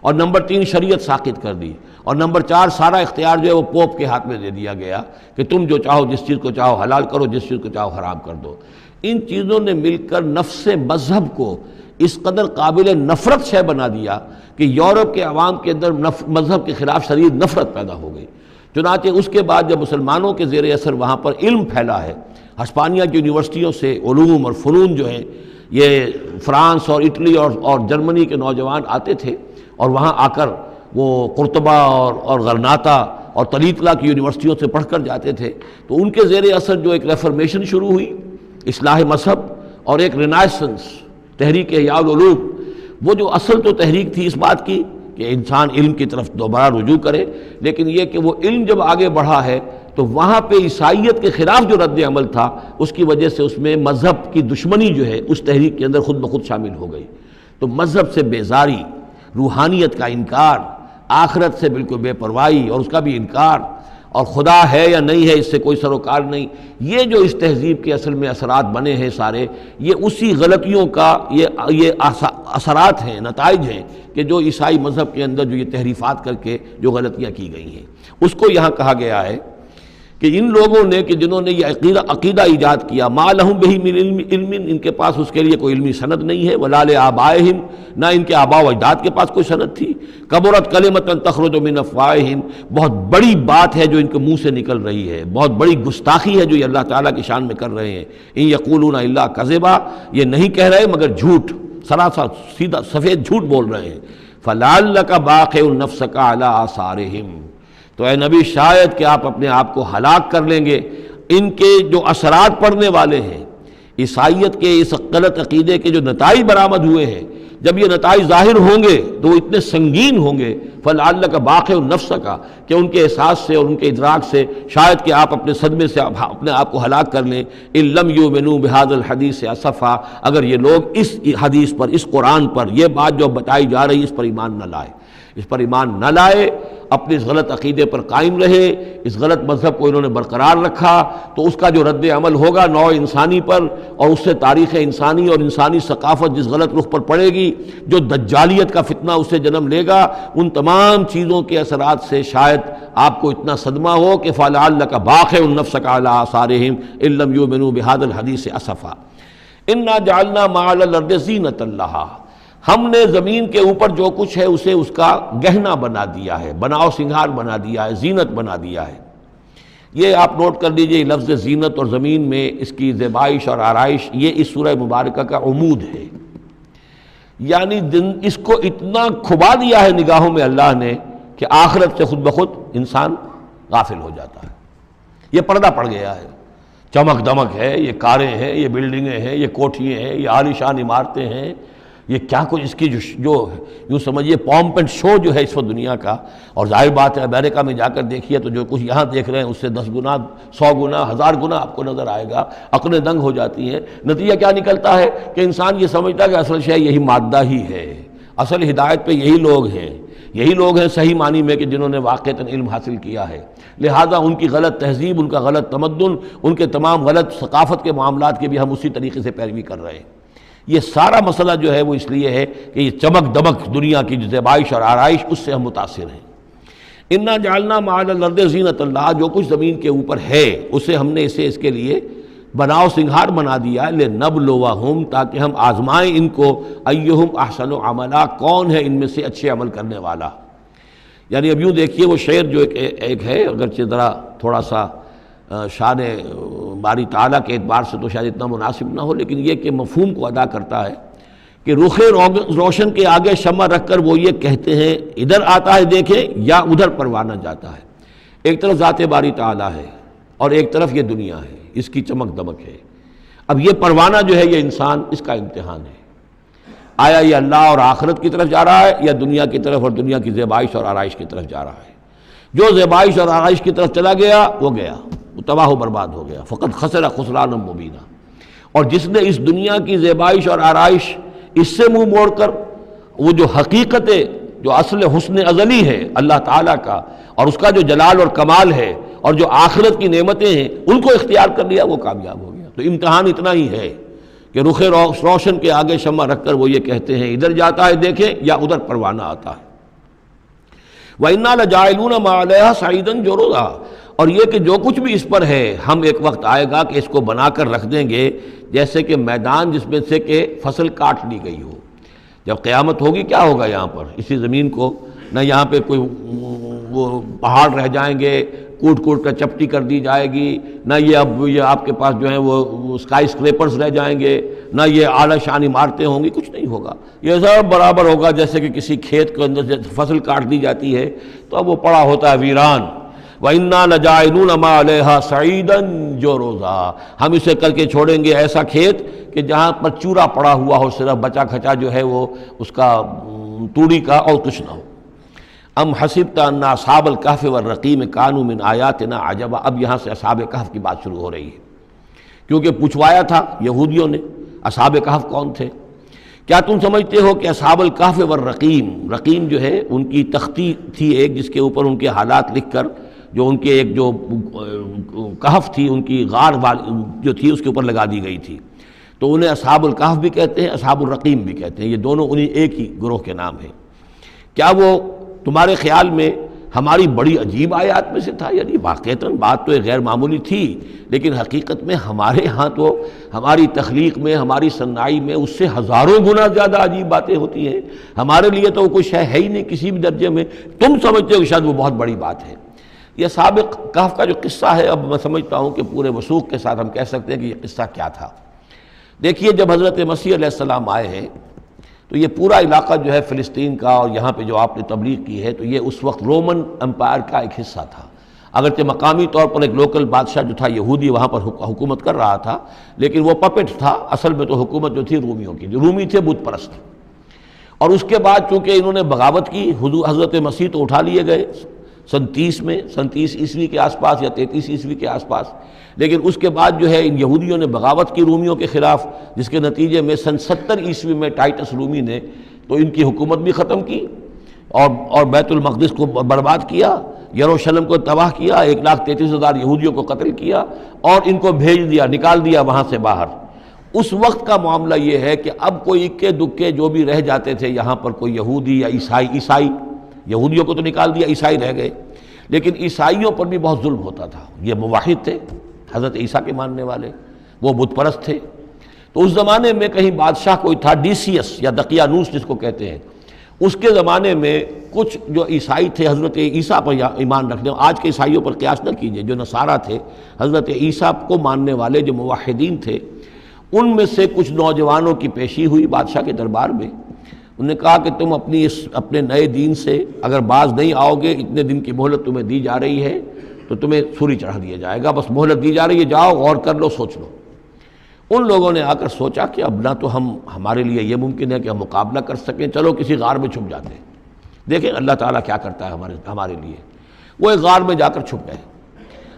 اور نمبر 3 شریعت ساقط کر دی، اور نمبر 4 سارا اختیار جو ہے وہ پوپ کے ہاتھ میں دے دیا گیا کہ تم جو چاہو جس چیز کو چاہو حلال کرو، جس چیز کو چاہو حرام کر دو۔ ان چیزوں نے مل کر نفس مذہب کو اس قدر قابل نفرت شے بنا دیا کہ یورپ کے عوام کے اندر مذہب کے خلاف شدید نفرت پیدا ہو گئی۔ چنانچہ اس کے بعد جب مسلمانوں کے زیر اثر وہاں پر علم پھیلا ہے، ہسپانیہ کی یونیورسٹیوں سے علوم اور فنون جو ہیں یہ فرانس اور اٹلی اور جرمنی کے نوجوان آتے تھے، اور وہاں آ کر وہ قرطبہ اور غرناطہ اور طلیطلہ کی یونیورسٹیوں سے پڑھ کر جاتے تھے، تو ان کے زیر اثر جو ایک ریفارمیشن شروع ہوئی، اصلاح مذہب، اور ایک رینائسنس، تحریک احیاء العلوم، وہ جو اصل تو تحریک تھی اس بات کی کہ انسان علم کی طرف دوبارہ رجوع کرے، لیکن یہ کہ وہ علم جب آگے بڑھا ہے تو وہاں پہ عیسائیت کے خلاف جو رد عمل تھا اس کی وجہ سے اس میں مذہب کی دشمنی جو ہے اس تحریک کے اندر خود بخود شامل ہو گئی۔ تو مذہب سے بیزاری، روحانیت کا انکار، آخرت سے بالکل بے پرواہی اور اس کا بھی انکار، اور خدا ہے یا نہیں ہے اس سے کوئی سروکار نہیں، یہ جو اس تہذیب کے اصل میں اثرات بنے ہیں سارے، یہ اسی غلطیوں کا یہ اثرات ہیں، نتائج ہیں کہ جو عیسائی مذہب کے اندر جو یہ تحریفات کر کے جو غلطیاں کی گئی ہیں، اس کو یہاں کہا گیا ہے کہ ان لوگوں نے کہ جنہوں نے یہ عقیدہ ایجاد کیا، ما لہم بہ من علم، ان کے پاس اس کے لیے کوئی علمی سند نہیں ہے، ولا لآبائہم، نہ ان کے آباء و اجداد کے پاس کوئی سند تھی، کبرت کلمۃ تخرج من افواہہم، بہت بڑی بات ہے جو ان کے منہ سے نکل رہی ہے، بہت بڑی گستاخی ہے جو یہ اللہ تعالیٰ کی شان میں کر رہے ہیں، ان یقولون الا کذبا، یہ نہیں کہہ رہے مگر جھوٹ، سراسر سیدھا سفید جھوٹ بول رہے ہیں، فلعلک باخع نفسک علی آثارہم، تو اے نبی شاید کہ آپ اپنے آپ کو ہلاک کر لیں گے ان کے جو اثرات پڑنے والے ہیں، عیسائیت کے اس غلط عقیدے کے جو نتائج برآمد ہوئے ہیں، جب یہ نتائج ظاہر ہوں گے تو وہ اتنے سنگین ہوں گے، فلعلک باخع نفسک، کہ ان کے احساس سے اور ان کے ادراک سے شاید کہ آپ اپنے صدمے سے اپنے آپ کو ہلاک کر لیں، ان لم یؤمنوا بہذا الحدیث اسفا، اگر یہ لوگ اس حدیث پر، اس قرآن پر، یہ بات جو بتائی جا رہی ہے اس پر ایمان نہ لائے، اس پر ایمان نہ لائے، اپنے اس غلط عقیدے پر قائم رہے، اس غلط مذہب کو انہوں نے برقرار رکھا، تو اس کا جو رد عمل ہوگا نوع انسانی پر، اور اس سے تاریخ انسانی اور انسانی ثقافت جس غلط رخ پر پڑے گی، جو دجالیت کا فتنہ اس سے جنم لے گا، ان تمام چیزوں کے اثرات سے شاید آپ کو اتنا صدمہ ہو کہ فلعلک باخع نفسک علی آثارہم ان لم یؤمنوا بہذا الحدیث اسفا، انا جعلنا ما علی الارض زینۃ لہا، ہم نے زمین کے اوپر جو کچھ ہے اسے اس کا گہنا بنا دیا ہے، بناؤ سنگھار بنا دیا ہے، زینت بنا دیا ہے۔ یہ آپ نوٹ کر لیجئے، لفظ زینت اور زمین میں اس کی زیبائش اور آرائش، یہ اس سورہ مبارکہ کا عمود ہے، یعنی اس کو اتنا کھبا دیا ہے نگاہوں میں اللہ نے کہ آخرت سے خود بخود انسان غافل ہو جاتا ہے، یہ پردہ پڑ گیا ہے، چمک دمک ہے، یہ کاریں ہیں، یہ بلڈنگیں ہیں، یہ کوٹھیاں ہیں، یہ عالیشان عمارتیں ہیں، یہ کیا کچھ اس کی جو یوں سمجھیے پومپ اینڈ شو جو ہے اس وقت دنیا کا، اور ظاہر بات ہے امریکہ میں جا کر دیکھیے تو جو کچھ یہاں دیکھ رہے ہیں اس سے 10 گنا 100 گنا 1000 گنا آپ کو نظر آئے گا، عقلیں دنگ ہو جاتی ہیں۔ نتیجہ کیا نکلتا ہے کہ انسان یہ سمجھتا ہے کہ اصل شے یہی مادہ ہی ہے، اصل ہدایت پہ یہی لوگ ہیں، یہی لوگ ہیں صحیح معنی میں کہ جنہوں نے واقعتاً علم حاصل کیا ہے، لہٰذا ان کی غلط تہذیب، ان کا غلط تمدن، ان کے تمام غلط ثقافت کے معاملات کے بھی ہم اسی طریقے سے پیروی کر رہے ہیں۔ یہ سارا مسئلہ جو ہے وہ اس لیے ہے کہ یہ چمک دمک دنیا کی جو زیبائش اور آرائش اس سے ہم متاثر ہیں۔ انا جعلنا ما علی الارض زینۃ لہا، جو کچھ زمین کے اوپر ہے اسے ہم نے اسے اس کے لیے بناؤ سنگھار بنا دیا ہے، لنبلوہم، تاکہ ہم آزمائیں ان کو، ایہم احسن عملا، کون ہے ان میں سے اچھے عمل کرنے والا۔ یعنی اب یوں دیکھیے وہ شعر جو ایک ہے، اگرچہ ذرا تھوڑا سا شان باری تعالیٰ کے اعتبار سے تو شاید اتنا مناسب نہ ہو، لیکن یہ کہ مفہوم کو ادا کرتا ہے کہ رخ روشن کے آگے شمع رکھ کر وہ یہ کہتے ہیں ادھر آتا ہے دیکھیں یا ادھر پروانہ جاتا ہے، ایک طرف ذات باری تعالیٰ ہے اور ایک طرف یہ دنیا ہے، اس کی چمک دمک ہے۔ اب یہ پروانہ جو ہے یہ انسان، اس کا امتحان ہے، آیا یہ اللہ اور آخرت کی طرف جا رہا ہے یا دنیا کی طرف اور دنیا کی زیبائش اور آرائش کی طرف جا رہا ہے۔ جو زیبائش اور آرائش کی طرف چلا گیا وہ گیا، وہ تباہ و برباد ہو گیا، فقط خسر خسرانا مبینہ۔ اور جس نے اس دنیا کی زیبائش اور آرائش اس سے منہ موڑ کر وہ جو حقیقت جو اصل حسن ازلی ہے اللہ تعالیٰ کا اور اس کا جو جلال اور کمال ہے اور جو آخرت کی نعمتیں ہیں ان کو اختیار کر لیا، وہ کامیاب ہو گیا۔ تو امتحان اتنا ہی ہے کہ رخ روشن کے آگے شمع رکھ کر وہ یہ کہتے ہیں ادھر جاتا ہے دیکھیں یا ادھر پروانہ آتا ہے۔ وَإِنَّا لَجَاعِلُونَ مَا عَلَيْهَا صَعِيدًا جُرُزًا، اور یہ کہ جو کچھ بھی اس پر ہے ہم ایک وقت آئے گا کہ اس کو بنا کر رکھ دیں گے جیسے کہ میدان جس میں سے کہ فصل کاٹ لی گئی ہو۔ جب قیامت ہوگی کیا ہوگا یہاں پر، اسی زمین کو نہ یہاں پہ کوئی وہ پہاڑ رہ جائیں گے، کوٹ کوٹ کر چپٹی کر دی جائے گی، نہ یہ آپ کے پاس جو ہیں وہ اسکائی اسکریپرز رہ جائیں گے، نہ یہ اعلیٰ شان عمارتیں ہوں گی، کچھ نہیں ہوگا۔ یہ سب برابر ہوگا جیسے کہ کسی کھیت کے اندر فصل کاٹ دی جاتی ہے تو اب وہ پڑا ہوتا ہے ویران، وَإِنَّا لَجَاعِلُونَ مَا عَلَيْهَا صَعِيدًا جُرُزًا، ہم اسے کر کے چھوڑیں گے ایسا کھیت کہ جہاں پر چورا پڑا ہوا ہو، صرف بچا کھچا جو ہے وہ اس کا توڑی کا اور کچھ نہ ہو۔ ام حسبت ان اصحاب الکہف والرقیم کانوا من آیاتنا عجبا، اب یہاں سے اصحاب کہف کی بات شروع ہو رہی ہے، کیونکہ پوچھوایا تھا یہودیوں نے اصحاب کہف کون تھے۔ کیا تم سمجھتے ہو کہ اصحاب الکہف والرقیم، رقیم جو ہے ان کی تختی تھی ایک جس کے اوپر ان کے حالات لکھ کر، جو ان کے ایک جو کہف تھی ان کی غار جو تھی اس کے اوپر لگا دی گئی تھی، تو انہیں اصحاب الکہف بھی کہتے ہیں، اصحاب الرقیم بھی کہتے ہیں، یہ دونوں انہیں ایک ہی گروہ کے نام ہیں۔ کیا وہ تمہارے خیال میں ہماری بڑی عجیب آیات میں سے تھا؟ یعنی واقعتاً بات تو ایک غیر معمولی تھی، لیکن حقیقت میں ہمارے ہاں تو ہماری تخلیق میں، ہماری صنائی میں اس سے ہزاروں گنا زیادہ عجیب باتیں ہوتی ہیں، ہمارے لیے تو وہ کوئی شے ہے ہی نہیں کسی بھی درجے میں، تم سمجھتے ہو کہ شاید وہ بہت بڑی بات ہے۔ یہ سابق کہف کا جو قصہ ہے، اب میں سمجھتا ہوں کہ پورے وثوق کے ساتھ ہم کہہ سکتے ہیں کہ یہ قصہ کیا تھا۔ دیکھیے، جب حضرت مسیح علیہ السلام آئے ہیں تو یہ پورا علاقہ جو ہے فلسطین کا اور یہاں پہ جو آپ نے تبلیغ کی ہے، تو یہ اس وقت رومن امپائر کا ایک حصہ تھا، اگرچہ مقامی طور پر ایک لوکل بادشاہ جو تھا یہودی وہاں پر حکومت کر رہا تھا، لیکن وہ پپٹ تھا، اصل میں تو حکومت جو تھی رومیوں کی، جو رومی تھے بت پرست۔ اور اس کے بعد چونکہ انہوں نے بغاوت کی، حضرت مسیح تو اٹھا لیے گئے سن 30 عیسوی کے آس پاس یا 33 عیسوی کے آس پاس، لیکن اس کے بعد جو ہے ان یہودیوں نے بغاوت کی رومیوں کے خلاف، جس کے نتیجے میں سن 70 عیسوی میں ٹائٹس رومی نے تو ان کی حکومت بھی ختم کی اور بیت المقدس کو برباد کیا، یروشلم کو تباہ کیا، 1,33,000 یہودیوں کو قتل کیا اور ان کو بھیج دیا، نکال دیا وہاں سے باہر۔ اس وقت کا معاملہ یہ ہے کہ اب کوئی اکے دکے جو بھی رہ جاتے تھے یہاں پر، کوئی یہودی یا عیسائی، یہودیوں کو تو نکال دیا، عیسائی رہ گئے، لیکن عیسائیوں پر بھی بہت ظلم ہوتا تھا۔ یہ موحد تھے، حضرت عیسیٰ کے ماننے والے، وہ بت پرست تھے۔ تو اس زمانے میں کہیں بادشاہ کوئی تھا، ڈیسیس یا دقیانوس جس کو کہتے ہیں، اس کے زمانے میں کچھ جو عیسائی تھے حضرت عیسیٰ پر ایمان رکھنے، آج کے عیسائیوں پر قیاس نہ کیجئے، جو نصارہ تھے حضرت عیسیٰ کو ماننے والے جو موحدین تھے، ان میں سے کچھ نوجوانوں کی پیشی ہوئی بادشاہ کے دربار میں۔ انہوں نے کہا کہ تم اپنے نئے دین سے اگر باز نہیں آؤ گے، اتنے دن کی مہلت تمہیں دی جا رہی ہے تو تمہیں سولی چڑھا دیا جائے گا، بس مہلت دی جا رہی ہے، جاؤ غور کر لو، سوچ لو۔ ان لوگوں نے آ کر سوچا کہ اب نہ تو ہمارے لیے یہ ممکن ہے کہ ہم مقابلہ کر سکیں، چلو کسی غار میں چھپ جاتے ہیں، دیکھیں اللہ تعالیٰ کیا کرتا ہے ہمارے لیے۔ وہ ایک غار میں جا کر چھپ گئے،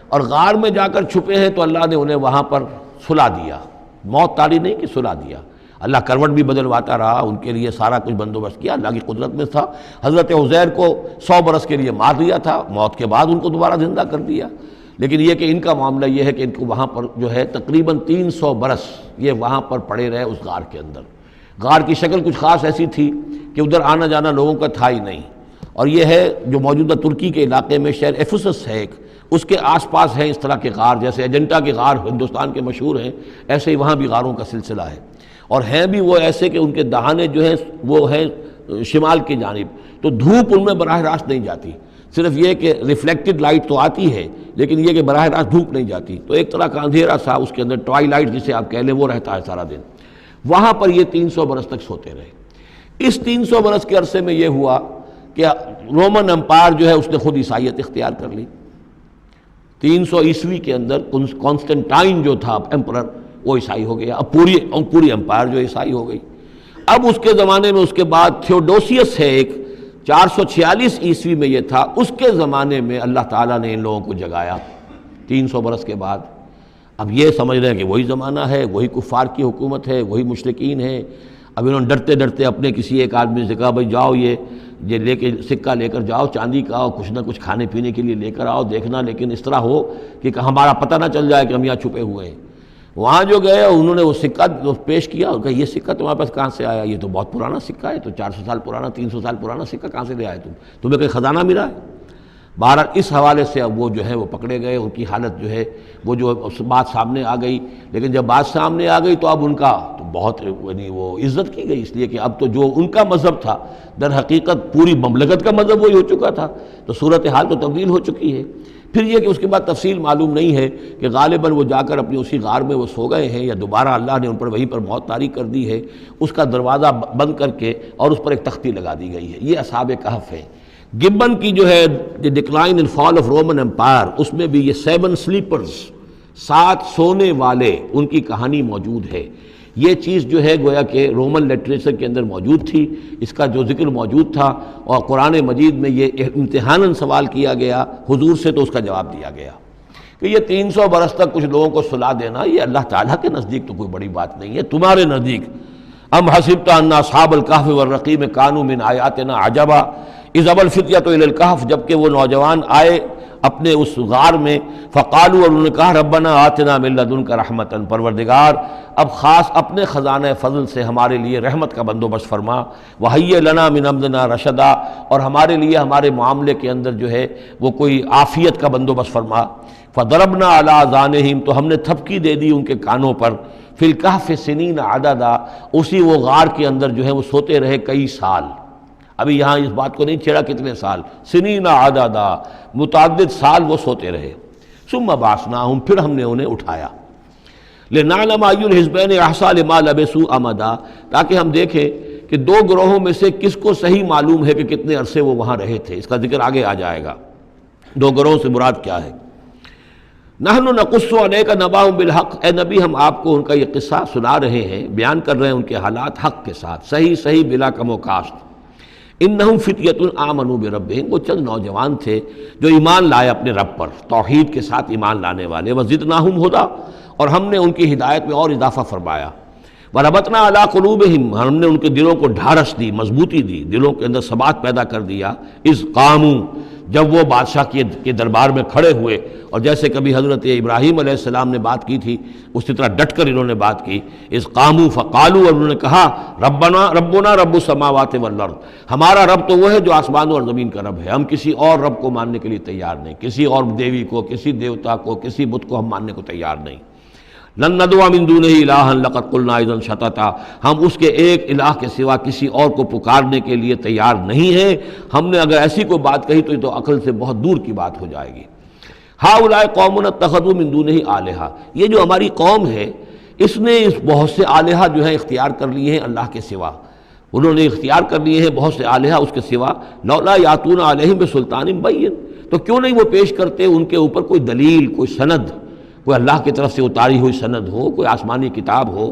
اور غار میں جا کر چھپے ہیں تو اللہ نے انہیں وہاں پر سلا دیا، موت طاری نہیں کہ سلا دیا، اللہ کروٹ بھی بدلواتا رہا، ان کے لیے سارا کچھ بندوبست کیا، اللہ کی قدرت میں تھا۔ حضرت عزیر کو 100 برس کے لیے مار دیا تھا، موت کے بعد ان کو دوبارہ زندہ کر دیا، لیکن یہ کہ ان کا معاملہ یہ ہے کہ ان کو وہاں پر جو ہے تقریباً 300 برس یہ وہاں پر پڑے رہے اس غار کے اندر۔ غار کی شکل کچھ خاص ایسی تھی کہ ادھر آنا جانا لوگوں کا تھا ہی نہیں، اور یہ ہے جو موجودہ ترکی کے علاقے میں شہر ایفسس ہے ایک، اس کے آس پاس ہیں اس طرح کے غار، جیسے ایجنٹا کے غار ہندوستان کے مشہور ہیں، ایسے ہی وہاں بھی غاروں کا سلسلہ ہے، اور ہیں بھی وہ ایسے کہ ان کے دہانے جو ہیں وہ ہیں شمال کی جانب، تو دھوپ ان میں براہ راست نہیں جاتی، صرف یہ کہ ریفلیکٹڈ لائٹ تو آتی ہے، لیکن یہ کہ براہ راست دھوپ نہیں جاتی، تو ایک طرح کا اندھیرا سا اس کے اندر، ٹوائی لائٹ جسے آپ کہہ لیں، وہ رہتا ہے سارا دن۔ وہاں پر یہ 300 برس تک سوتے رہے۔ اس 300 برس کے عرصے میں یہ ہوا کہ رومن امپائر جو ہے اس نے خود عیسائیت اختیار کر لی۔ 300 عیسوی کے اندر کانسٹنٹائن جو تھا ایمپرر، وہ عیسائی ہو گیا، اب پوری امپائر جو عیسائی ہو گئی۔ اب اس کے زمانے میں اس کے بعد تھیوڈوسیس ہے ایک، 446 عیسوی میں یہ تھا، اس کے زمانے میں اللہ تعالیٰ نے ان لوگوں کو جگایا 300 برس کے بعد۔ اب یہ سمجھ رہے ہیں کہ وہی زمانہ ہے، وہی کفار کی حکومت ہے، وہی مشرکین ہیں۔ اب انہوں نے ڈرتے ڈرتے اپنے کسی ایک آدمی سے کہا بھائی جاؤ یہ لے کے سکہ لے کر جاؤ چاندی کا، اور کچھ نہ کچھ کھانے پینے کے لیے لے کر آؤ، دیکھنا لیکن اس طرح ہو کہ ہمارا پتہ نہ چل جائے کہ ہم یہاں چھپے ہوئے ہیں۔ وہاں جو گئے انہوں نے وہ سکہ پیش کیا، اور کہا یہ سکہ تمہارے پاس کہاں سے آیا؟ یہ تو بہت پرانا سکہ ہے، تو 400 سال پرانا، 300 سال پرانا سکہ کہاں سے لے آئے تمہیں کوئی خزانہ ملا ہے؟ بہرحال اس حوالے سے اب وہ جو ہے وہ پکڑے گئے، ان کی حالت جو ہے وہ جو بات سامنے آ گئی، لیکن جب بات سامنے آ گئی تو اب ان کا تو بہت یعنی وہ عزت کی گئی، اس لیے کہ اب تو جو ان کا مذہب تھا در حقیقت پوری مملکت کا مذہب وہی ہو چکا تھا، تو صورتحال تو تبدیل ہو چکی ہے۔ پھر یہ کہ اس کے بعد تفصیل معلوم نہیں ہے کہ غالباً وہ جا کر اپنی اسی غار میں وہ سو گئے ہیں، یا دوبارہ اللہ نے ان پر وہیں پر موت طاری کر دی ہے، اس کا دروازہ بند کر کے اور اس پر ایک تختی لگا دی گئی ہے۔ یہ اصحاب کہف ہے۔ گبن کی جو ہے decline and fall of Roman Empire, اس میں بھی یہ 7 سلیپرز، 7 سونے والے، ان کی کہانی موجود ہے۔ یہ چیز جو ہے گویا کہ رومن لٹریچر کے اندر موجود تھی، اس کا جو ذکر موجود تھا، اور قرآن مجید میں یہ امتحاناً سوال کیا گیا حضور سے، تو اس کا جواب دیا گیا کہ یہ 300 برس تک کچھ لوگوں کو سلا دینا، یہ اللہ تعالیٰ کے نزدیک تو کوئی بڑی بات نہیں ہے، تمہارے نزدیک ام حسبت ان اصحاب الکہف والرقیم کانوا من آیاتنا عجبا اذ ابى الفتية الى الکہف، جبکہ وہ نوجوان آئے اپنے اس غار میں، فقالوا، اور انہوں نے کہا ربنا آتنا من لدنک رحمتا، پروردگار اب خاص اپنے خزانہ فضل سے ہمارے لیے رحمت کا بندوبست فرما، وہیئ لنا من امرنا رشدا، اور ہمارے لیے ہمارے معاملے کے اندر جو ہے وہ کوئی عافیت کا بندوبست فرما، فضربنا علی آذانہم، تو ہم نے تھپکی دے دی ان کے کانوں پر، فی الکہف سنین عددا، اسی وہ غار کے اندر جو ہے وہ سوتے رہے کئی سال۔ ابھی یہاں اس بات کو نہیں چھیڑا کتنے سال، سنین عددا، متعدد سال وہ سوتے رہے۔ ثم بعثناہم، پھر ہم نے انہیں اٹھایا، لنعلم ای الحزبین احصیٰ لما لبثوا امدا، تاکہ ہم دیکھیں کہ 2 گروہوں میں سے کس کو صحیح معلوم ہے کہ کتنے عرصے وہ وہاں رہے تھے۔ اس کا ذکر آگے آ جائے گا، 2 گروہوں سے مراد کیا ہے۔ نحن نقص علیک نبأہم بالحق، اے نبی ہم آپ کو ان کا یہ قصہ سنا رہے ہیں، بیان کر رہے ہیں ان کے حالات حق کے ساتھ، صحیح بلا کم و کاسٹ۔ انہم فتیۃ آمنوا بربہم، وہ چند نوجوان تھے جو ایمان لائے اپنے رب پر، توحید کے ساتھ ایمان لانے والے، وزدناہم ہدی، اور ہم نے ان کی ہدایت میں اور اضافہ فرمایا، وربطنا علی قلوبہم، ہم نے ان کے دلوں کو ڈھارس دی، مضبوطی دی، دلوں کے اندر ثبات پیدا کر دیا، اذ قاموا، جب وہ بادشاہ کے دربار میں کھڑے ہوئے، اور جیسے کبھی حضرت ابراہیم علیہ السلام نے بات کی تھی اسی طرح ڈٹ کر انہوں نے بات کی، اذ قاموا فقالوا، اور انہوں نے کہا ربنا رب السماوات والارض، ہمارا رب تو وہ ہے جو آسمانوں اور زمین کا رب ہے، ہم کسی اور رب کو ماننے کے لیے تیار نہیں، کسی اور دیوی کو، کسی دیوتا کو، کسی بت کو ہم ماننے کو تیار نہیں۔ لن ندعو من دونہ الہا لقد قلنا اذا شططا، ہم اس کے ایک الہ کے سوا کسی اور کو پکارنے کے لیے تیار نہیں ہیں، ہم نے اگر ایسی کوئی بات کہی تو یہ تو عقل سے بہت دور کی بات ہو جائے گی۔ ہؤلاء قوم اتخذوا من دونہ آلہہ، یہ جو ہماری قوم ہے اس نے اس بہت سے آلہہ جو ہیں اختیار کر لیے ہیں اللہ کے سوا، انہوں نے اختیار کر لیے ہیں بہت سے آلہہ اس کے سوا، لولا یاتون علیہم بسلطان بین، تو کیوں نہیں وہ پیش کرتے ان کے اوپر کوئی دلیل، کوئی سند، کوئی اللہ کی طرف سے اتاری ہوئی سند ہو، کوئی آسمانی کتاب ہو۔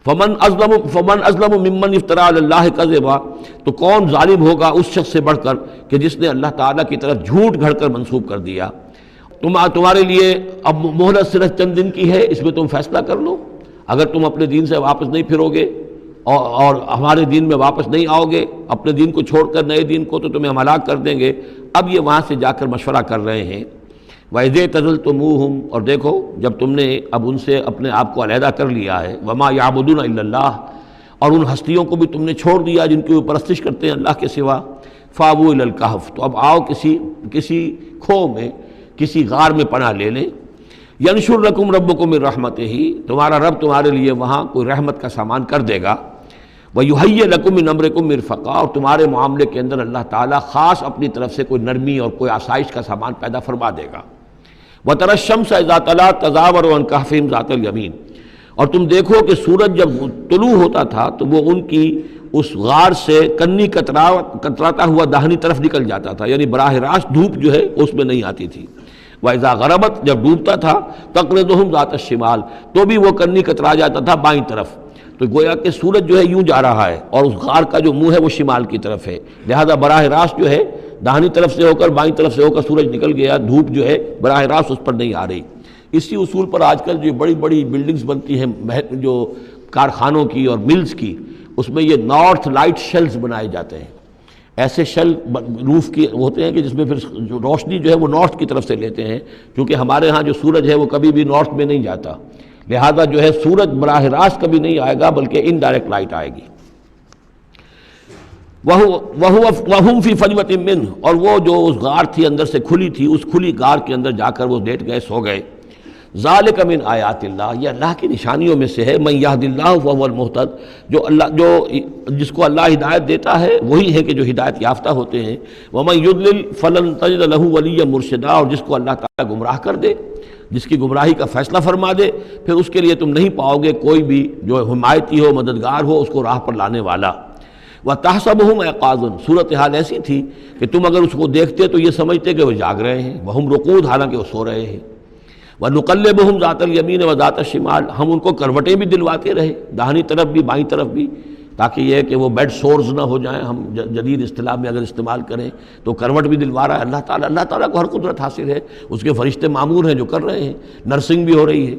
فمن ازلم ممن افترى علی اللہ کذبا، تو کون ظالم ہوگا اس شخص سے بڑھ کر کہ جس نے اللہ تعالیٰ کی طرف جھوٹ گھڑ کر منسوب کر دیا۔ تمہارے لیے اب مہلت صرف چند دن کی ہے، اس میں تم فیصلہ کر لو، اگر تم اپنے دین سے واپس نہیں پھرو گے اور ہمارے دین میں واپس نہیں آؤ گے، اپنے دین کو چھوڑ کر نئے دین کو، تو تمہیں ہم ہلاک کر دیں گے۔ اب یہ وہاں سے جا کر مشورہ کر رہے ہیں، وَإِذْ اعْتَزَلْتُمُوهُمْ، اور دیکھو جب تم نے اب ان سے اپنے آپ کو علیحدہ کر لیا ہے، وَمَا يَعْبُدُونَ إِلَّا اللَّهَ، اور ان ہستیوں کو بھی تم نے چھوڑ دیا جن کی وہ پرستش کرتے ہیں اللہ کے سوا، فَآوُوا إِلَى الْكَهْفِ، تو اب آؤ کسی کھو میں، کسی غار میں پناہ لے لیں، يَنشُرْ لَكُمْ رَبُّكُم مِّن رَحْمَتِهِ، تمہارا رب تمہارے لیے وہاں کوئی رحمت کا سامان کر دے گا، وَيُهَيِّئْ لَكُم مِّنْ أَمْرِكُم مِّرْفَقًا، اور تمہارے معاملے کے اندر اللہ تعالیٰ خاص اپنی طرف سے کوئی نرمی اور کوئی آسائش کا سامان پیدا فرما دے گا۔ وَتَرَى الشَّمْسَ إِذَا طَلَعَت تَزَاوَرُ عَنْ كَهْفِهِمْ ذَاتَ الْيَمِينِ، اور تم دیکھو کہ سورج جب طلوع ہوتا تھا تو وہ ان کی اس غار سے کنی کتراتا ہوا داہنی طرف نکل جاتا تھا، یعنی براہ راست دھوپ جو ہے اس میں نہیں آتی تھی۔ وَإِذَا غَرَبَتْ، جب ڈوبتا تھا، تَقْرِضُهُمْ ذَاتَ الشِّمَالِ، تو بھی وہ کنی کترا جاتا تھا بائیں طرف، تو گویا کہ سورج جو ہے یوں جا رہا ہے اور اس غار کا جو منہ ہے وہ شمال کی طرف ہے، لہذا براہ راست جو ہے داہنی طرف سے ہو کر بائیں طرف سے ہو کر سورج نکل گیا، دھوپ جو ہے براہ راست اس پر نہیں آ رہی۔ اسی اصول پر آج کل جو بڑی بڑی بلڈنگز بنتی ہیں جو کارخانوں کی اور ملز کی، اس میں یہ نارتھ لائٹ شیلز بنائے جاتے ہیں، ایسے شیل روف کی ہوتے ہیں کہ جس میں پھر جو روشنی جو ہے وہ نارتھ کی طرف سے لیتے ہیں، کیونکہ ہمارے ہاں جو سورج ہے وہ کبھی بھی نارتھ میں نہیں جاتا، لہذا جو ہے سورج براہ راست کبھی نہیں آئے گا بلکہ انڈائریکٹ لائٹ آئے گی۔ وَهُمْ فِي فَجْوَةٍ مِّنْهُ، اور وہ جو اس غار تھی اندر سے کھلی تھی، اس کھلی غار کے اندر جا کر وہ لیٹ گئے، سو گئے۔ ذَلِكَ مِنْ آیاتِ اللّہ، یہ اللہ کی نشانیوں میں سے ہے، مَن يَهْدِ اللّٰهُ فَهُوَ الْمُهْتَدِ، جو جس کو اللہ ہدایت دیتا ہے وہی ہے کہ جو ہدایت یافتہ ہوتے ہیں، وَمَن يُضْلِلْ فَلَن تَجِدَ لَهُ وَلِيًّا مُرْشِدًا، اور جس کو اللہ تعالیٰ گمراہ کر دے، جس کی گمراہی کا فیصلہ فرما دے، پھر اس کے لیے تم نہیں پاؤ گے کوئی بھی جو حمایتی ہو، مددگار ہو، اس کو راہ پر لانے والا۔ وَتَحْسَبُهُمْ أَيْقَاظًا، صورتحال ایسی تھی کہ تم اگر اس کو دیکھتے تو یہ سمجھتے کہ وہ جاگ رہے ہیں، وَهُمْ رُقُودٌ، حالانکہ وہ سو رہے ہیں۔ وَنُقَلِّبُهُمْ ذَاتَ الْيَمِينِ وَذَاتَ الشِّمَالِ، ہم ان کو کروٹیں بھی دلواتے رہے، داہنی طرف بھی بائیں طرف بھی، تاکہ یہ کہ وہ بیڈ سورز نہ ہو جائیں۔ ہم جدید اصطلاح میں اگر استعمال کریں تو کروٹ بھی دلوا رہا ہے اللہ تعالیٰ کو ہر قدرت حاصل ہے، اس کے فرشتے معمور ہیں جو کر رہے ہیں، نرسنگ بھی ہو رہی ہے۔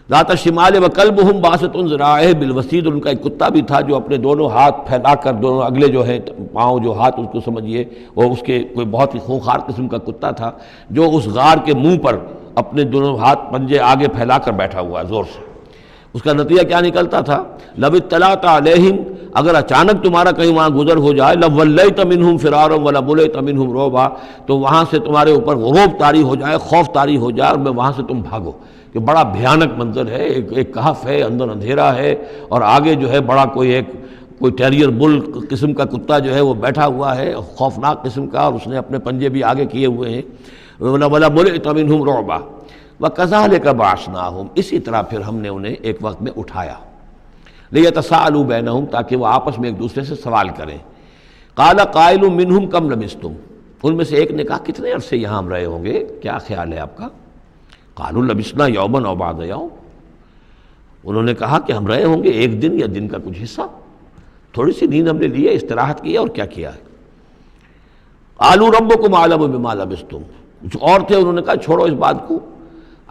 ذات الشمال وکلبہم باسط ذراعیہ بالوسید، ان کا ایک کتا بھی تھا جو اپنے دونوں ہاتھ پھیلا کر، دونوں اگلے جو ہیں پاؤں جو ہاتھ اس کو سمجھیے، وہ اس کے کوئی بہت ہی خونخوار قسم کا کتا تھا جو اس غار کے منہ پر اپنے دونوں ہاتھ پنجے آگے پھیلا کر بیٹھا ہوا ہے زور سے۔ اس کا نتیجہ کیا نکلتا تھا؟ لو اطلعت علیہم، اگر اچانک تمہارا کہیں وہاں گزر ہو جائے، لولیت منہم فرارا ولملیت منہم رعبا، تو وہاں سے تمہارے اوپر غروب طاری ہو جائے، خوف طاری ہو جائے، اور میں وہاں سے تم بھاگو، کہ بڑا بھیانک منظر ہے، ایک کہف ہے، اندر اندھیرا ہے، اور آگے جو ہے بڑا کوئی ٹیریئر بل قسم کا کتا جو ہے وہ بیٹھا ہوا ہے، خوفناک قسم کا، اور اس نے اپنے پنجے بھی آگے کیے ہوئے ہیں۔ وَلَمُلِئْتَ مِنْهُمْ رُعْبًا وَكَذَلِكَ بَعَثْنَاهُمْ، اسی طرح پھر ہم نے انہیں ایک وقت میں اٹھایا، لِيَتَسَاءَلُوا بَيْنَهُمْ، تاکہ وہ آپس میں ایک دوسرے سے سوال کریں۔ قَالَ قَائِلٌ مِّنْهُمْ كَمْ لَبِثْتُمْ، ان میں سے ایک نے کہا کتنے عرصے یہاں ہم رہے ہوں گے، کیا خیال ہے آپ کا؟ قَالُوا لَبِثْنَا يَوْمًا أَوْ بَعْضَ يَوْمٍ، انہوں نے کہا کہ ہم رہے ہوں گے ایک دن یا دن کا کچھ حصہ، تھوڑی سی نیند ہم نے لی ہے، استراحت کی ہے، اور کیا کیا ہے۔ قَالُوا رَبُّكُمْ أَعْلَمُ بِمَا لَبِثْتُمْ، کچھ اور تھے، انہوں نے کہا چھوڑو اس بات کو،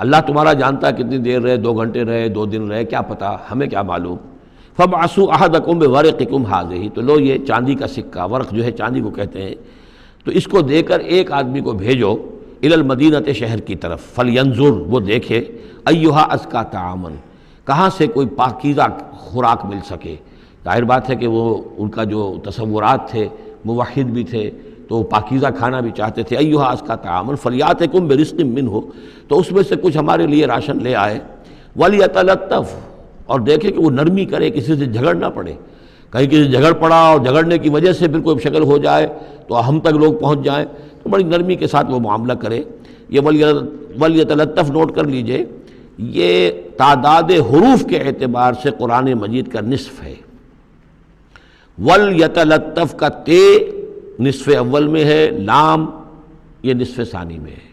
اللہ تمہارا جانتا ہے کتنی دیر رہے، 2 گھنٹے رہے، 2 دن رہے، کیا پتہ، ہمیں کیا معلوم۔ فَابْعَثُوا أَحَدَكُمْ بِوَرِقِكُمْ هَٰذِهِ، تو لو یہ چاندی کا سکہ، ورق جو ہے چاندی کو کہتے ہیں، تو اس کو دے کر ایک آدمی کو بھیجو الی المدینۃ، شہر کی طرف، فَلْيَنظُرْ، وہ دیکھے، أَيُّهَا أَزْكَىٰ طَعَامًا، کہاں سے کوئی پاکیزہ خوراک مل سکے۔ ظاہر بات ہے کہ وہ ان کا جو تصورات تھے، موحد بھی تھے، تو وہ پاکیزہ کھانا بھی چاہتے تھے۔ أَيُّهَا أَزْكَىٰ طَعَامًا فَلْيَأْتِكُم بِرِزْقٍ مِّنْهُ، تو اس میں سے کچھ ہمارے لیے راشن لے آئے۔ وَلْيَتَلَطَّفْ، اور دیکھے کہ وہ نرمی کرے، کسی سے جھگڑ نہ پڑے، کہیں کسی سے جھگڑ پڑا اور جھگڑنے کی وجہ سے پھر کوئی شکل ہو جائے تو ہم تک لوگ پہنچ جائیں، تو بڑی نرمی کے ساتھ وہ معاملہ کرے۔ یہ ولیتلطف نوٹ کر لیجئے، یہ تعداد حروف کے اعتبار سے قرآن مجید کا نصف ہے۔ ولیتلطف کا تے نصف اول میں ہے، لام یہ نصف ثانی میں ہے،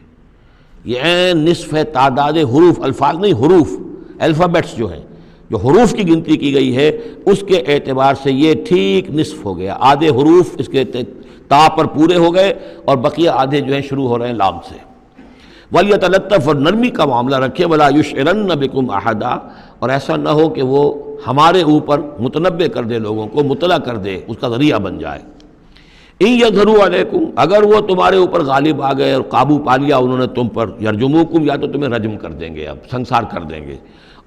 یہ عین نصف ہے تعداد حروف، الفاظ نہیں، حروف، الفابیٹس جو ہیں، جو حروف کی گنتی کی گئی ہے اس کے اعتبار سے یہ ٹھیک نصف ہو گیا، آدھے حروف اس کے تا پر پورے ہو گئے اور بقیہ آدھے جو ہیں شروع ہو رہے ہیں لام سے۔ وَلْيَتَلَطَّفْ، اور نرمی کا معاملہ رکھے، وَلَا يُشْعِرَنَّ بِكُمْ أَحَدًا، اور ایسا نہ ہو کہ وہ ہمارے اوپر متنبع کر دے، لوگوں کو مطلع کر دے، اس کا ذریعہ بن جائے۔ إِن يَظْهَرُوا عَلَيْكُمْ، اگر وہ تمہارے اوپر غالب آ گئے اور قابو پا لیا انہوں نے تم پر، يَرْجُمُوكُمْ، یا تو تمہیں رجم کر دیں گے، اب سنسار کر دیں گے،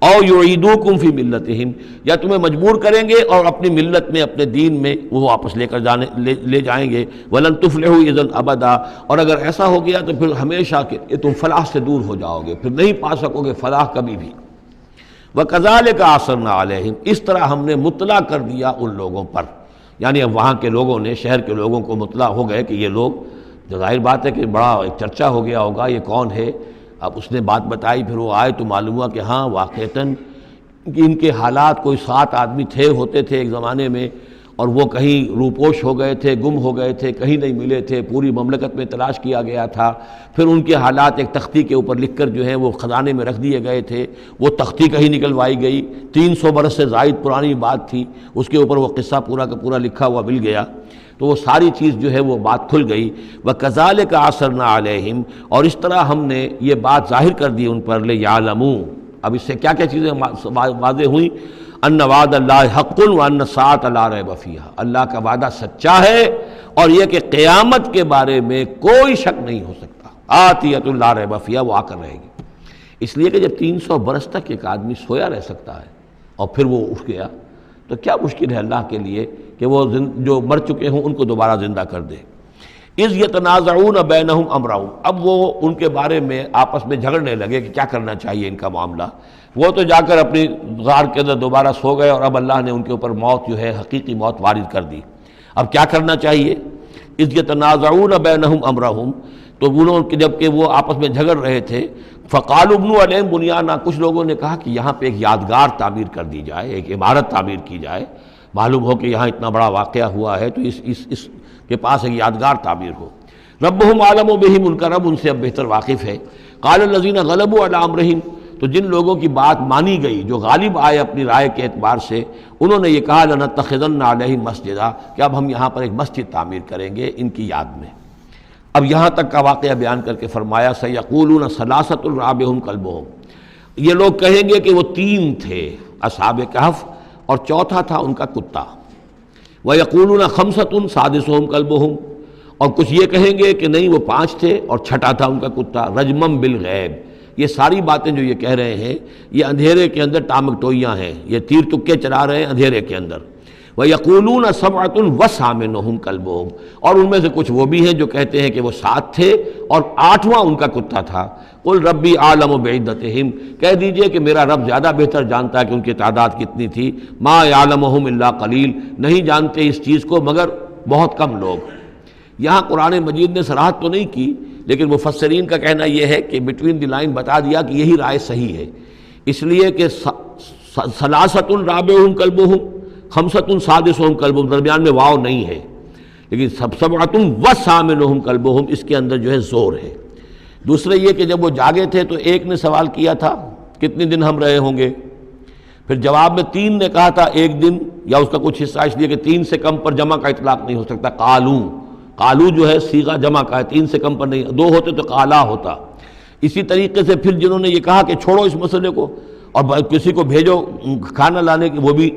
او یعیدوکم فی ملتہم، یا تمہیں مجبور کریں گے اور اپنی ملت میں، اپنے دین میں وہ واپس لے جائیں گے۔ ولن تفلحوا اذا ابدا، اور اگر ایسا ہو گیا تو پھر ہمیشہ کہ تم فلاح سے دور ہو جاؤ گے، پھر نہیں پا سکو گے فلاح کبھی بھی۔ وکذالک اثرنا علیہم، اس طرح ہم نے مطلع کر دیا ان لوگوں پر، یعنی اب وہاں کے لوگوں نے، شہر کے لوگوں کو مطلع ہو گئے کہ یہ لوگ، ظاہر بات ہے کہ بڑا ایک چرچا ہو گیا ہوگا یہ کون ہے۔ اب اس نے بات بتائی، پھر وہ آئے تو معلوم ہوا کہ ہاں واقعتاً کہ ان کے حالات، کوئی 7 آدمی ہوتے تھے ایک زمانے میں، اور وہ کہیں روپوش ہو گئے تھے، گم ہو گئے تھے، کہیں نہیں ملے تھے، پوری مملکت میں تلاش کیا گیا تھا، پھر ان کے حالات ایک تختی کے اوپر لکھ کر جو ہیں وہ خزانے میں رکھ دیے گئے تھے، وہ تختی کہیں نکلوائی گئی، 300 برس سے زائد پرانی بات تھی، اس کے اوپر وہ قصہ پورا کا پورا لکھا ہوا مل گیا، تو وہ ساری چیز جو ہے وہ بات کھل گئی۔ وَكَذَلِكَ عَثَرْنَا عَلَيْهِمْ، اور اس طرح ہم نے یہ بات ظاہر کر دی ان پر، لِيَعْلَمُوا، اب اس سے کیا کیا چیزیں واضح ہوئیں؟ ان وعد اللہ حق وان الساعۃ لا ریب فیہا، اللہ کا وعدہ سچا ہے اور یہ کہ قیامت کے بارے میں کوئی شک نہیں ہو سکتا، آتیۃ لا ریب فیہا، وہ آ کر رہے گی۔ اس لیے کہ جب 300 برس تک ایک آدمی سویا رہ سکتا ہے اور پھر وہ اٹھ گیا تو کیا مشکل ہے اللہ کے لیے کہ وہ جو مر چکے ہوں ان کو دوبارہ زندہ کر دے۔ اذ یتنازعون بینہم امرہم، اب وہ ان کے بارے میں آپس میں جھگڑنے لگے کہ کیا کرنا چاہیے ان کا معاملہ۔ وہ تو جا کر اپنی غار کے اندر دوبارہ سو گئے اور اب اللہ نے ان کے اوپر موت جو ہے حقیقی موت وارد کر دی۔ اب کیا کرنا چاہیے؟ اذ یتنازعون بینہم امرہم، تو انہوں جب کہ وہ آپس میں جھگڑ رہے تھے، فقالوا ابنوا علیہم بنیانا، کچھ لوگوں نے کہا کہ یہاں پہ ایک یادگار تعمیر کر دی جائے، ایک عمارت تعمیر کی جائے، معلوم ہو کہ یہاں اتنا بڑا واقعہ ہوا ہے تو اس کے پاس ایک یادگار تعبیر ہو۔ ربہم عالم بہم، ان کا رب ان سے اب بہتر واقف ہے۔ قال الذین غلبوا علی امرہم، تو جن لوگوں کی بات مانی گئی، جو غالب آئے اپنی رائے کے اعتبار سے، انہوں نے یہ کہا لنتخذن علیہم مسجدا، کہ اب ہم یہاں پر ایک مسجد تعمیر کریں گے ان کی یاد میں۔ اب یہاں تک کا واقعہ بیان کر کے فرمایا سیقولون ثلاثۃ رابعہم کلبہم، یہ لوگ کہیں گے کہ وہ 3 تھے اصحاب کہف اور چوتھا تھا ان کا کتا۔ وَيَقُولُونَ خَمْسَةٌ سَادِسُهُمْ كَلْبُهُمْ، اور کچھ یہ کہیں گے کہ نہیں وہ 5 تھے اور چھٹا تھا ان کا کتا۔ رجمم بالغیب، یہ ساری باتیں جو یہ کہہ رہے ہیں یہ اندھیرے کے اندر ٹامک ٹوئیاں ہیں، یہ تیر تکے چلا رہے ہیں اندھیرے کے اندر۔ وَيَقُولُونَ سَبْعَةٌ وَثَامِنُهُمْ كَلْبُهُمْ، اور ان میں سے کچھ وہ بھی ہیں جو کہتے ہیں کہ وہ 7 تھے اور 8واں ان کا کتا تھا۔ قُلْ رَبِّي أَعْلَمُ بِعِدَّتِهِمْ، کہہ دیجئے کہ میرا رب زیادہ بہتر جانتا ہے کہ ان کی تعداد کتنی تھی۔ مَا يَعْلَمُهُمْ إِلَّا قَلِيلٌ، نہیں جانتے اس چیز کو مگر بہت کم لوگ۔ یہاں قرآن مجید نے صراحت تو نہیں کی، لیکن مفسرین کا کہنا یہ ہے کہ بٹوین دی لائن بتا دیا کہ یہی رائے صحیح ہے، اس لیے کہ ثلاثۃ رابعہم کلبہم، خمسۃ سادسہم کلبہم، درمیان میں واو نہیں ہے، لیکن سبعۃ وثامنہم کلبہم اس کے اندر جو ہے زور ہے۔ دوسرے یہ کہ جب وہ جاگے تھے تو ایک نے سوال کیا تھا کتنے دن ہم رہے ہوں گے، پھر جواب میں 3 نے کہا تھا 1 دن، یا اس کا کچھ حصہ اس لیے کہ 3 سے کم پر جمع کا اطلاق نہیں ہو سکتا۔ قالو جو ہے صیغہ جمع کا ہے، 3 سے کم پر نہیں، 2 ہوتے تو قالا ہوتا۔ اسی طریقے سے پھر جنہوں نے یہ کہا کہ چھوڑو اس مسئلے کو اور کسی کو بھیجو کھانا لانے کے، وہ بھی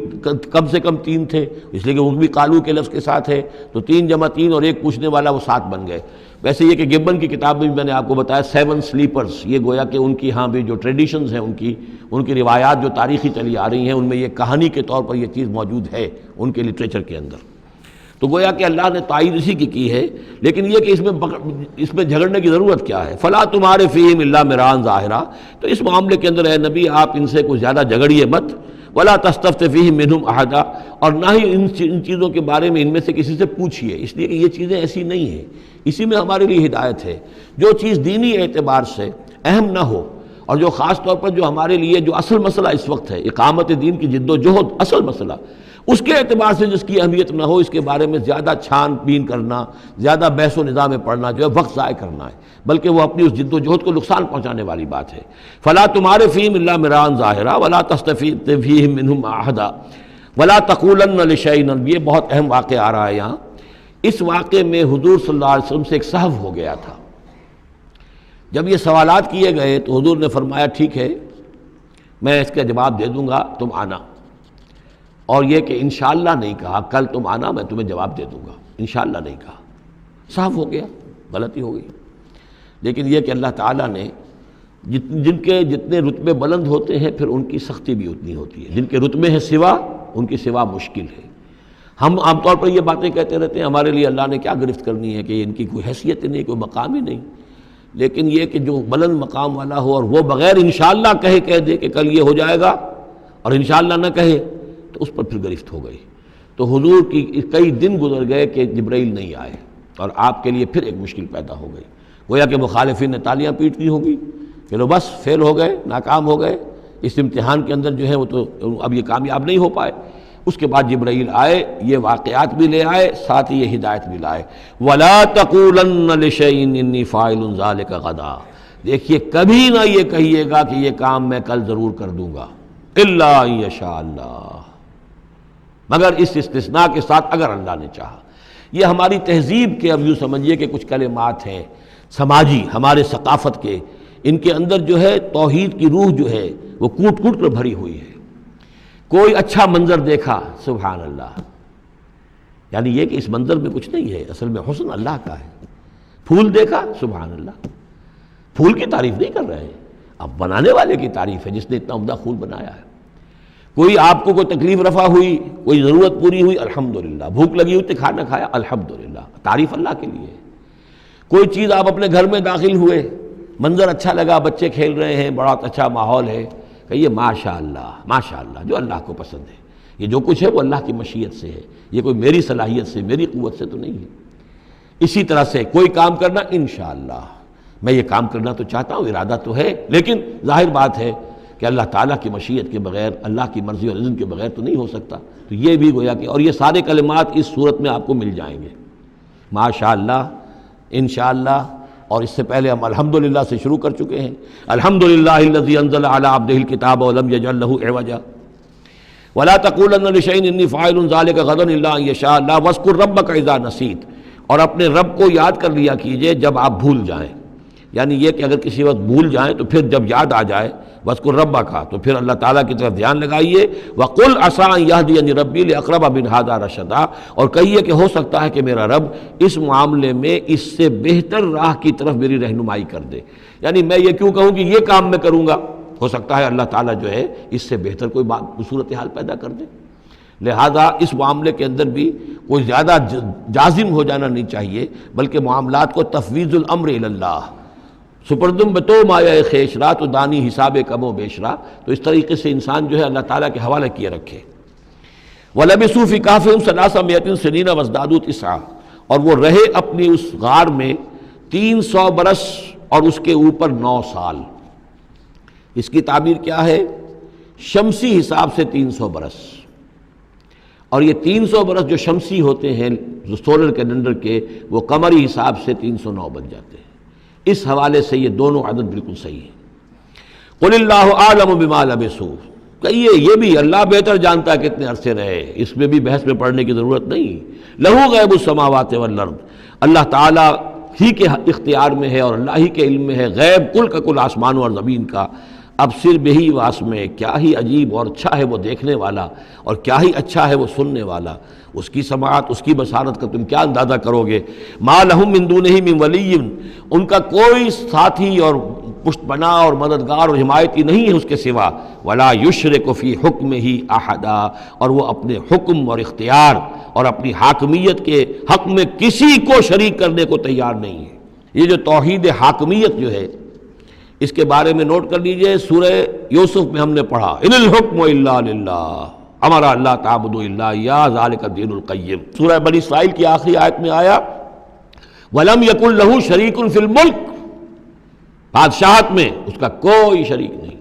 کم سے کم 3 تھے، اس لیے کہ وہ بھی قالو کے لفظ کے ساتھ ہے، تو 3 جمع 3 اور ایک پوچھنے والا، وہ 7 بن گئے۔ ویسے یہ کہ گبن کی کتاب میں بھی میں نے آپ کو بتایا 7 سلیپرز، یہ گویا کہ ان کی ہاں بھی جو ٹریڈیشنز ہیں ان کی روایات جو تاریخی چلی آ رہی ہیں، ان میں یہ کہانی کے طور پر یہ چیز موجود ہے ان کے لٹریچر کے اندر۔ تو گویا کہ اللہ نے تائید اسی کی ہے، لیکن یہ کہ اس میں جھگڑنے کی ضرورت کیا ہے؟ فلا تمہارے فیہم الا مراء ظاہرا، تو اس معاملے کے اندر اے نبی آپ ان سے کچھ زیادہ جھگڑیے مت۔ ولا تستفت فیہم منہم احدا، اور نہ ہی ان چیزوں کے بارے میں ان میں سے کسی سے پوچھیے، اس لیے کہ یہ چیزیں ایسی نہیں ہیں، اسی میں ہمارے لیے ہدایت ہے۔ جو چیز دینی اعتبار سے اہم نہ ہو، اور جو خاص طور پر جو ہمارے لیے جو اصل مسئلہ اس وقت ہے، اقامت دین کی جد و جہد اصل مسئلہ، اس کے اعتبار سے جس کی اہمیت نہ ہو، اس کے بارے میں زیادہ چھان بین کرنا، زیادہ بحث و نظام میں پڑھنا جو ہے وقت ضائع کرنا ہے، بلکہ وہ اپنی اس جد و جہد کو نقصان پہنچانے والی بات ہے۔ فلا تمہارے فیہم الا مراء ظاہرا ولا تستفت فیہم منہم احدا ولا تقولن لشیء، یہ بہت اہم واقعہ آ رہا ہے یہاں۔ اس واقعے میں حضور صلی اللہ علیہ وسلم سے ایک سہو ہو گیا تھا۔ جب یہ سوالات کیے گئے تو حضور نے فرمایا ٹھیک ہے میں اس کا جواب دے دوں گا، تم آنا، اور یہ کہ انشاءاللہ نہیں کہا، کل تم آنا میں تمہیں جواب دے دوں گا، انشاءاللہ نہیں کہا، صاف ہو گیا، غلطی ہو گئی۔ لیکن یہ کہ اللہ تعالیٰ نے جن کے جتنے رتبے بلند ہوتے ہیں پھر ان کی سختی بھی اتنی ہوتی ہے، جن کے رتبے ہیں سوا، ان کی سوا مشکل ہے۔ ہم عام طور پر یہ باتیں کہتے رہتے ہیں ہمارے لیے اللہ نے کیا گرفت کرنی ہے کہ ان کی کوئی حیثیت ہی نہیں، کوئی مقام ہی نہیں، لیکن یہ کہ جو بلند مقام والا ہو اور وہ بغیر انشاءاللہ کہہ دے کہ کل یہ ہو جائے گا اور انشاءاللہ نہ کہے تو اس پر پھر گرفت ہو گئی۔ تو حضور کی کئی دن گزر گئے کہ جبرائیل نہیں آئے، اور آپ کے لیے پھر ایک مشکل پیدا ہو گئی، گویا کہ مخالفین نے تالیاں پیٹ دی ہوگی کہ لو بس فیل ہو گئے، ناکام ہو گئے اس امتحان کے اندر، جو ہے وہ تو اب یہ کامیاب نہیں ہو پائے۔ اس کے بعد جبرائیل آئے، یہ واقعات بھی لے آئے، ساتھ ہی یہ ہدایت بھی لائے۔ وَلَا تَقُولَنَّ لِشَيْءٍ إِنِّي فَاعِلٌ ذَلِكَ غَدًا، دیکھیے کبھی نہ یہ کہیے گا کہ یہ کام میں کل ضرور کر دوں گا، إِلَّا أَن يَشَاءَ اللَّهُ، مگر اس استثناء کے ساتھ اگر اللہ نے چاہا۔ یہ ہماری تہذیب کے اب یوں سمجھیے کہ کچھ کلمات ہیں سماجی، ہمارے ثقافت کے، ان کے اندر جو ہے توحید کی روح جو ہے وہ کوٹ کوٹ کر بھری ہوئی ہے۔ کوئی اچھا منظر دیکھا، سبحان اللہ، یعنی یہ کہ اس منظر میں کچھ نہیں ہے، اصل میں حسن اللہ کا ہے۔ پھول دیکھا، سبحان اللہ، پھول کی تعریف نہیں کر رہے ہیں، اب بنانے والے کی تعریف ہے جس نے اتنا عمدہ پھول بنایا ہے۔ کوئی آپ کو کوئی تکلیف رفع ہوئی، کوئی ضرورت پوری ہوئی، الحمدللہ، بھوک لگی ہوئی تو کھانا کھایا، الحمدللہ، تعریف اللہ کے لیے ہے۔ کوئی چیز آپ اپنے گھر میں داخل ہوئے، منظر اچھا لگا، بچے کھیل رہے ہیں، بڑا اچھا ماحول ہے، کہیے ماشاءاللہ ماشاءاللہ، جو اللہ کو پسند ہے۔ یہ جو کچھ ہے وہ اللہ کی مشیت سے ہے، یہ کوئی میری صلاحیت سے، میری قوت سے تو نہیں ہے۔ اسی طرح سے کوئی کام کرنا، انشاءاللہ میں یہ کام کرنا تو چاہتا ہوں، ارادہ تو ہے، لیکن ظاہر بات ہے کہ اللہ تعالیٰ کی مشیت کے بغیر، اللہ کی مرضی اور اذن کے بغیر تو نہیں ہو سکتا۔ تو یہ بھی گویا کہ، اور یہ سارے کلمات اس صورت میں آپ کو مل جائیں گے، ماشاء اللہ، انشاءاللہ، اور اس سے پہلے ہم الحمدللہ سے شروع کر چکے ہیں۔ الحمدللہ الذی انزل علی عبدہ الکتاب ولم یجعل لہ عوجا ولا تقولن لشیء انی فاعل ذلک غدا الا ان یشاء اللہ واذکر ربک اذا نسیت، اور اپنے رب کو یاد کر لیا کیجئے جب آپ بھول جائیں، یعنی یہ کہ اگر کسی وقت بھول جائیں تو پھر جب یاد آ جائے وَاذْكُرْ رَبَّكَ، تو پھر اللہ تعالیٰ کی طرف دھیان لگائیے۔ وَقُلْ عَسَىٰ أَن يَهْدِيَنِ رَبِّي لِأَقْرَبَ مِنْ هَٰذَا رَشَدًا، اور کہیے کہ ہو سکتا ہے کہ میرا رب اس معاملے میں اس سے بہتر راہ کی طرف میری رہنمائی کر دے، یعنی میں یہ کیوں کہوں کہ یہ کام میں کروں گا، ہو سکتا ہے اللہ تعالیٰ جو ہے اس سے بہتر کوئی صورتحال پیدا کر دے۔ لہذا اس معاملے کے اندر بھی کوئی زیادہ جازم ہو جانا نہیں چاہیے، بلکہ معاملات کو تفویض الامر الی اللہ، سپردم بتو مایا خیشرا تو دانی حساب کم و بیشرا، تو اس طریقے سے انسان جو ہے اللہ تعالیٰ کے حوالے کیے رکھے۔ وَلَبِثُوا فِي كَهْفِهِمْ 300 سنین وازدادوا تسعا، اور وہ رہے اپنی اس غار میں 300 برس اور اس کے اوپر 9 سال۔ اس کی تعبیر کیا ہے؟ شمسی حساب سے 300 برس، اور یہ 300 برس جو شمسی ہوتے ہیں جو سولر کیلنڈر کے، وہ قمری حساب سے 309 بن جاتے ہیں۔ اس حوالے سے یہ دونوں عدد بالکل صحیح ہے۔ قل اللہ اعلم بما لبثوا، کہیے یہ بھی اللہ بہتر جانتا ہے کتنے عرصے رہے، اس میں بھی بحث میں پڑھنے کی ضرورت نہیں۔ لہو غیب السماوات والارض، اللہ تعالیٰ ہی کے اختیار میں ہے اور اللہ ہی کے علم میں ہے غیب کل کا کل آسمانوں اور زمین کا۔ اب صرف بہی واسمع، کیا ہی عجیب اور اچھا ہے وہ دیکھنے والا، اور کیا ہی اچھا ہے وہ سننے والا، اس کی سماعت، اس کی بصارت کا تم کیا اندازہ کرو گے۔ ما لہم من دونہ من ولی، ان کا کوئی ساتھی اور پشت پناہ اور مددگار اور حمایتی نہیں ہے اس کے سوا۔ ولا یشرک فی حکمہ احدا، اور وہ اپنے حکم اور اختیار اور اپنی حاکمیت کے حق میں کسی کو شریک کرنے کو تیار نہیں ہے۔ یہ جو توحید حاکمیت جو ہے، اس کے بارے میں نوٹ کر لیجئے، سورہ یوسف میں ہم نے پڑھا ان الحکم الا للہ امر اللہ تعبدوا الا ایاہ ذالک الدین القیم۔ سورہ بنی اسرائیل کی آخری آیت میں آیا ولم یکن لہ شریک فی الملک، بادشاہت میں اس کا کوئی شریک نہیں۔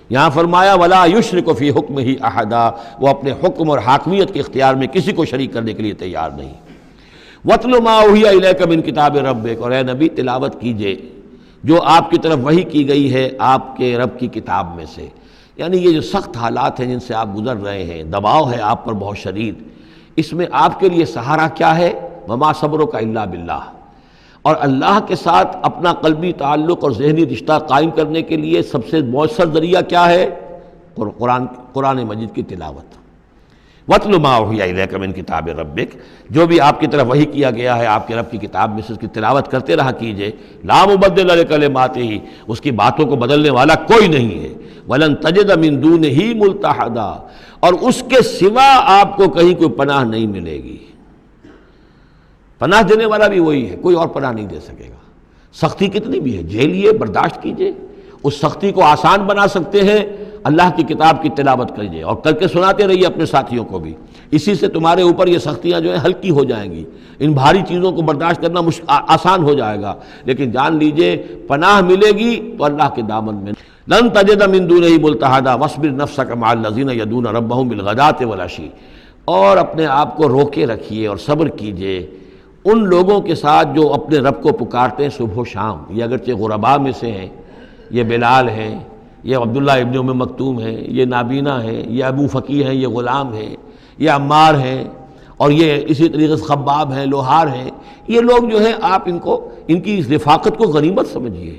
یہاں فرمایا ولا یشرک فی حکمہ احدا، وہ اپنے حکم اور حاکمیت کے اختیار میں کسی کو شریک کرنے کے لیے تیار نہیں۔ وَاتْلُ مَا أُوحِیَ إِلَیکَ مِن کتاب ربک، اور اے نبی تلاوت کیجئے جو آپ کی طرف وحی کی گئی ہے آپ کے رب کی کتاب میں سے، یعنی یہ جو سخت حالات ہیں جن سے آپ گزر رہے ہیں، دباؤ ہے آپ پر بہت شدید، اس میں آپ کے لیے سہارا کیا ہے؟ وَمَا صَبْرُكَ إِلَّا بِاللَّهِ، اور اللہ کے ساتھ اپنا قلبی تعلق اور ذہنی رشتہ قائم کرنے کے لیے سب سے مؤثر ذریعہ کیا ہے؟ قرآن مجید کی تلاوت۔ وَاتْلُ مَا أُوحِیَ إِلَیکَ مِن کتاب ربک، جو بھی آپ کی طرف وحی کیا گیا ہے آپ کے رب کی کتاب میں سے، اس کی تلاوت کرتے رہا کیجئے۔ لا مبدل لکلماتہ، اس کی باتوں کو بدلنے والا کوئی نہیں ہے۔ وَلَن تَجِدَ مِن دُونِہ مُلْتَحَدًا، اور اس کے سوا آپ کو کہیں کوئی پناہ نہیں ملے گی۔ پناہ دینے والا بھی وہی ہے، کوئی اور پناہ نہیں دے سکے گا۔ سختی کتنی بھی ہے جھیلیے، برداشت کیجئے، اس سختی کو آسان بنا سکتے ہیں اللہ کی کتاب کی تلاوت کیجئے اور کر کے سناتے رہیے اپنے ساتھیوں کو بھی، اسی سے تمہارے اوپر یہ سختیاں جو ہیں ہلکی ہو جائیں گی، ان بھاری چیزوں کو برداشت کرنا آسان ہو جائے گا۔ لیکن جان لیجئے پناہ ملے گی تو اللہ کے دامن میں۔ لن تجد من دونہ ملتحدا واصبر نفسک مع الذین یدعون ربہم بالغداۃ والعشی، اور اپنے آپ کو روکے رکھیے اور صبر کیجئے ان لوگوں کے ساتھ جو اپنے رب کو پکارتے ہیں صبح و شام۔ یہ اگرچہ غرباء میں سے ہیں، یہ بلال ہیں، یہ عبداللہ ابن ام مکتوم ہیں، یہ نابینا ہیں، یہ ابو فقی ہیں، یہ غلام ہیں، یہ عمار ہیں، اور یہ اسی طریقے سے خباب ہیں، لوہار ہیں، یہ لوگ جو ہیں آپ ان کی اس رفاقت کو غنیمت سمجھیے۔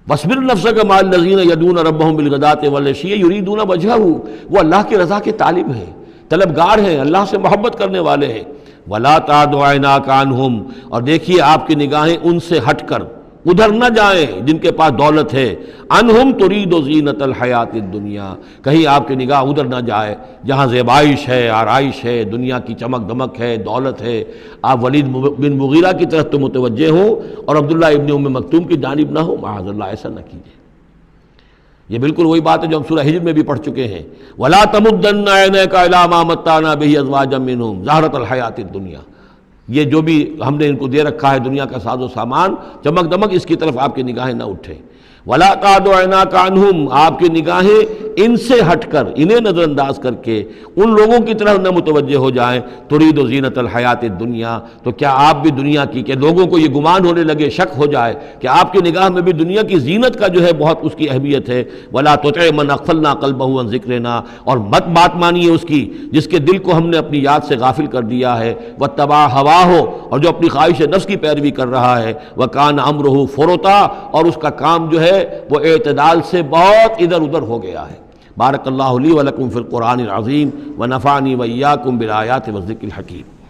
وَاصْبِرْ نَفْسَكَ مَعَ الَّذِينَ يَدْعُونَ رَبَّهُم بِالْغَدَاةِ وَالْعَشِيِّ يُرِيدُونَ وَجْهَهُ، وہ اللہ کی رضا کے طالب ہیں، طلبگار ہیں، اللہ سے محبت کرنے والے ہیں۔ وَلَا تَعْدُ عَيْنَاكَ عَنْهُمْ، اور دیکھیے آپ کی نگاہیں ان سے ہٹ کر ادھر نہ جائیں جن کے پاس دولت ہے۔ عنہم ترید زینت الحیات الدنیا، کہیں آپ کی نگاہ ادھر نہ جائے جہاں زیبائش ہے، آرائش ہے، دنیا کی چمک دمک ہے، دولت ہے، آپ ولید بن مغیرہ کی طرف تو متوجہ ہوں اور عبداللہ ابن ام مکتوم کی جانب نہ ہو، معاذ اللہ ایسا نہ کیجیے۔ یہ بالکل وہی بات ہے جو ہم سورہ ہجر میں بھی پڑھ چکے ہیں، وَلَا تَمُدَّنَّ عَيْنَيْكَ إِلَىٰ مَا مَتَّعْنَا بِهِ أَزْوَاجًا مِّنْهُمْ زَهْرَةَ الْحَيَاةِ الدُّنْيَا، یہ جو بھی ہم نے ان کو دے رکھا ہے دنیا کا ساز و سامان، چمک دمک، اس کی طرف آپ کی نگاہیں نہ اٹھیں۔ ولا تعد عیناک عنہم، آپ کی نگاہیں ان سے ہٹ کر، انہیں نظر انداز کر کے ان لوگوں کی طرف نہ متوجہ ہو جائیں، ترید زینت الحیات الدنیا، تو کیا آپ بھی دنیا کی، کہ لوگوں کو یہ گمان ہونے لگے، شک ہو جائے کہ آپ کی نگاہ میں بھی دنیا کی زینت کا جو ہے بہت اس کی اہمیت ہے۔ ولا تطع من اغفلنا قلبہ عن ذکرنا، اور مت بات مانیے اس کی جس کے دل کو ہم نے اپنی یاد سے غافل کر دیا ہے، واتبع ہواہ، اور جو اپنی خواہش نفس کی پیروی کر رہا ہے، وکان امرہ فرطا، اور اس کا کام جو ہے وہ اعتدال سے بہت ادھر ادھر ہو گیا ہے۔ بارک اللہ لی ولکم فی القرآن العظیم ونفعنی وإیاکم بالآیات والذکر الحکیم۔